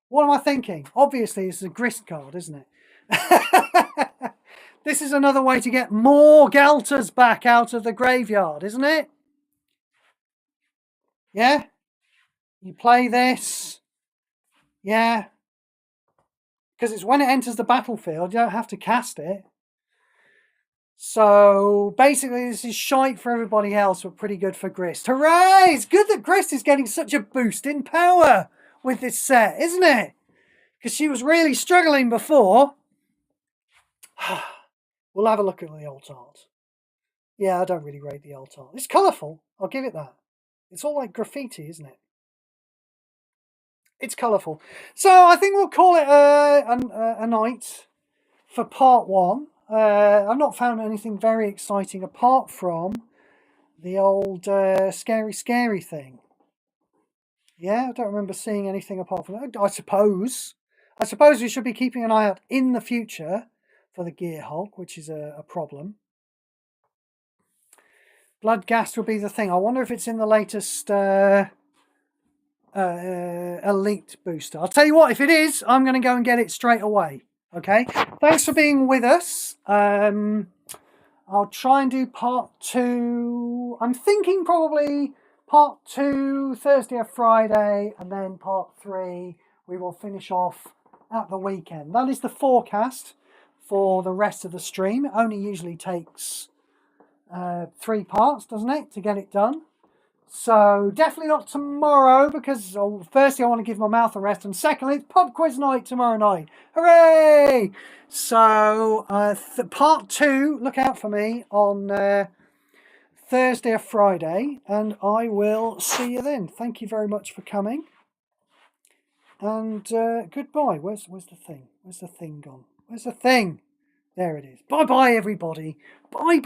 What am I thinking? Obviously, it's a grist card, isn't it? This is another way to get more Galters back out of the graveyard, isn't it? Yeah? You play this. Yeah. Because it's when it enters the battlefield, you don't have to cast it. So basically, this is shite for everybody else, but pretty good for Grist. Hooray! It's good that Grist is getting such a boost in power with this set, isn't it? Because she was really struggling before. We'll have a look at the alt art. Yeah, I don't really rate the alt art. It's colourful. I'll give it that. It's all like graffiti, isn't it? It's colourful. So I think we'll call it a night for part 1. I've not found anything very exciting apart from the old scary thing. Yeah, I don't remember seeing anything apart from that. I suppose we should be keeping an eye out in the future for the Gear Hulk, which is a problem. Bloodghast will be the thing. I wonder if it's in the latest Elite booster. I'll tell you what, if it is, I'm going to go and get it straight away. Okay, thanks for being with us. I'll try and do part 2. I'm thinking probably part 2 Thursday or Friday, and then part 3 we will finish off at the weekend. That is the forecast for the rest of the stream. It only usually takes 3 parts, doesn't it, to get it done? So definitely not tomorrow because firstly I want to give my mouth a rest, and secondly it's pub quiz night tomorrow night. Hooray! So part 2, look out for me on Thursday or Friday, and I will see you then. Thank you very much for coming, and goodbye. Where's the thing? Where's the thing gone? Where's the thing? There it is. Bye-bye, everybody. Bye-bye.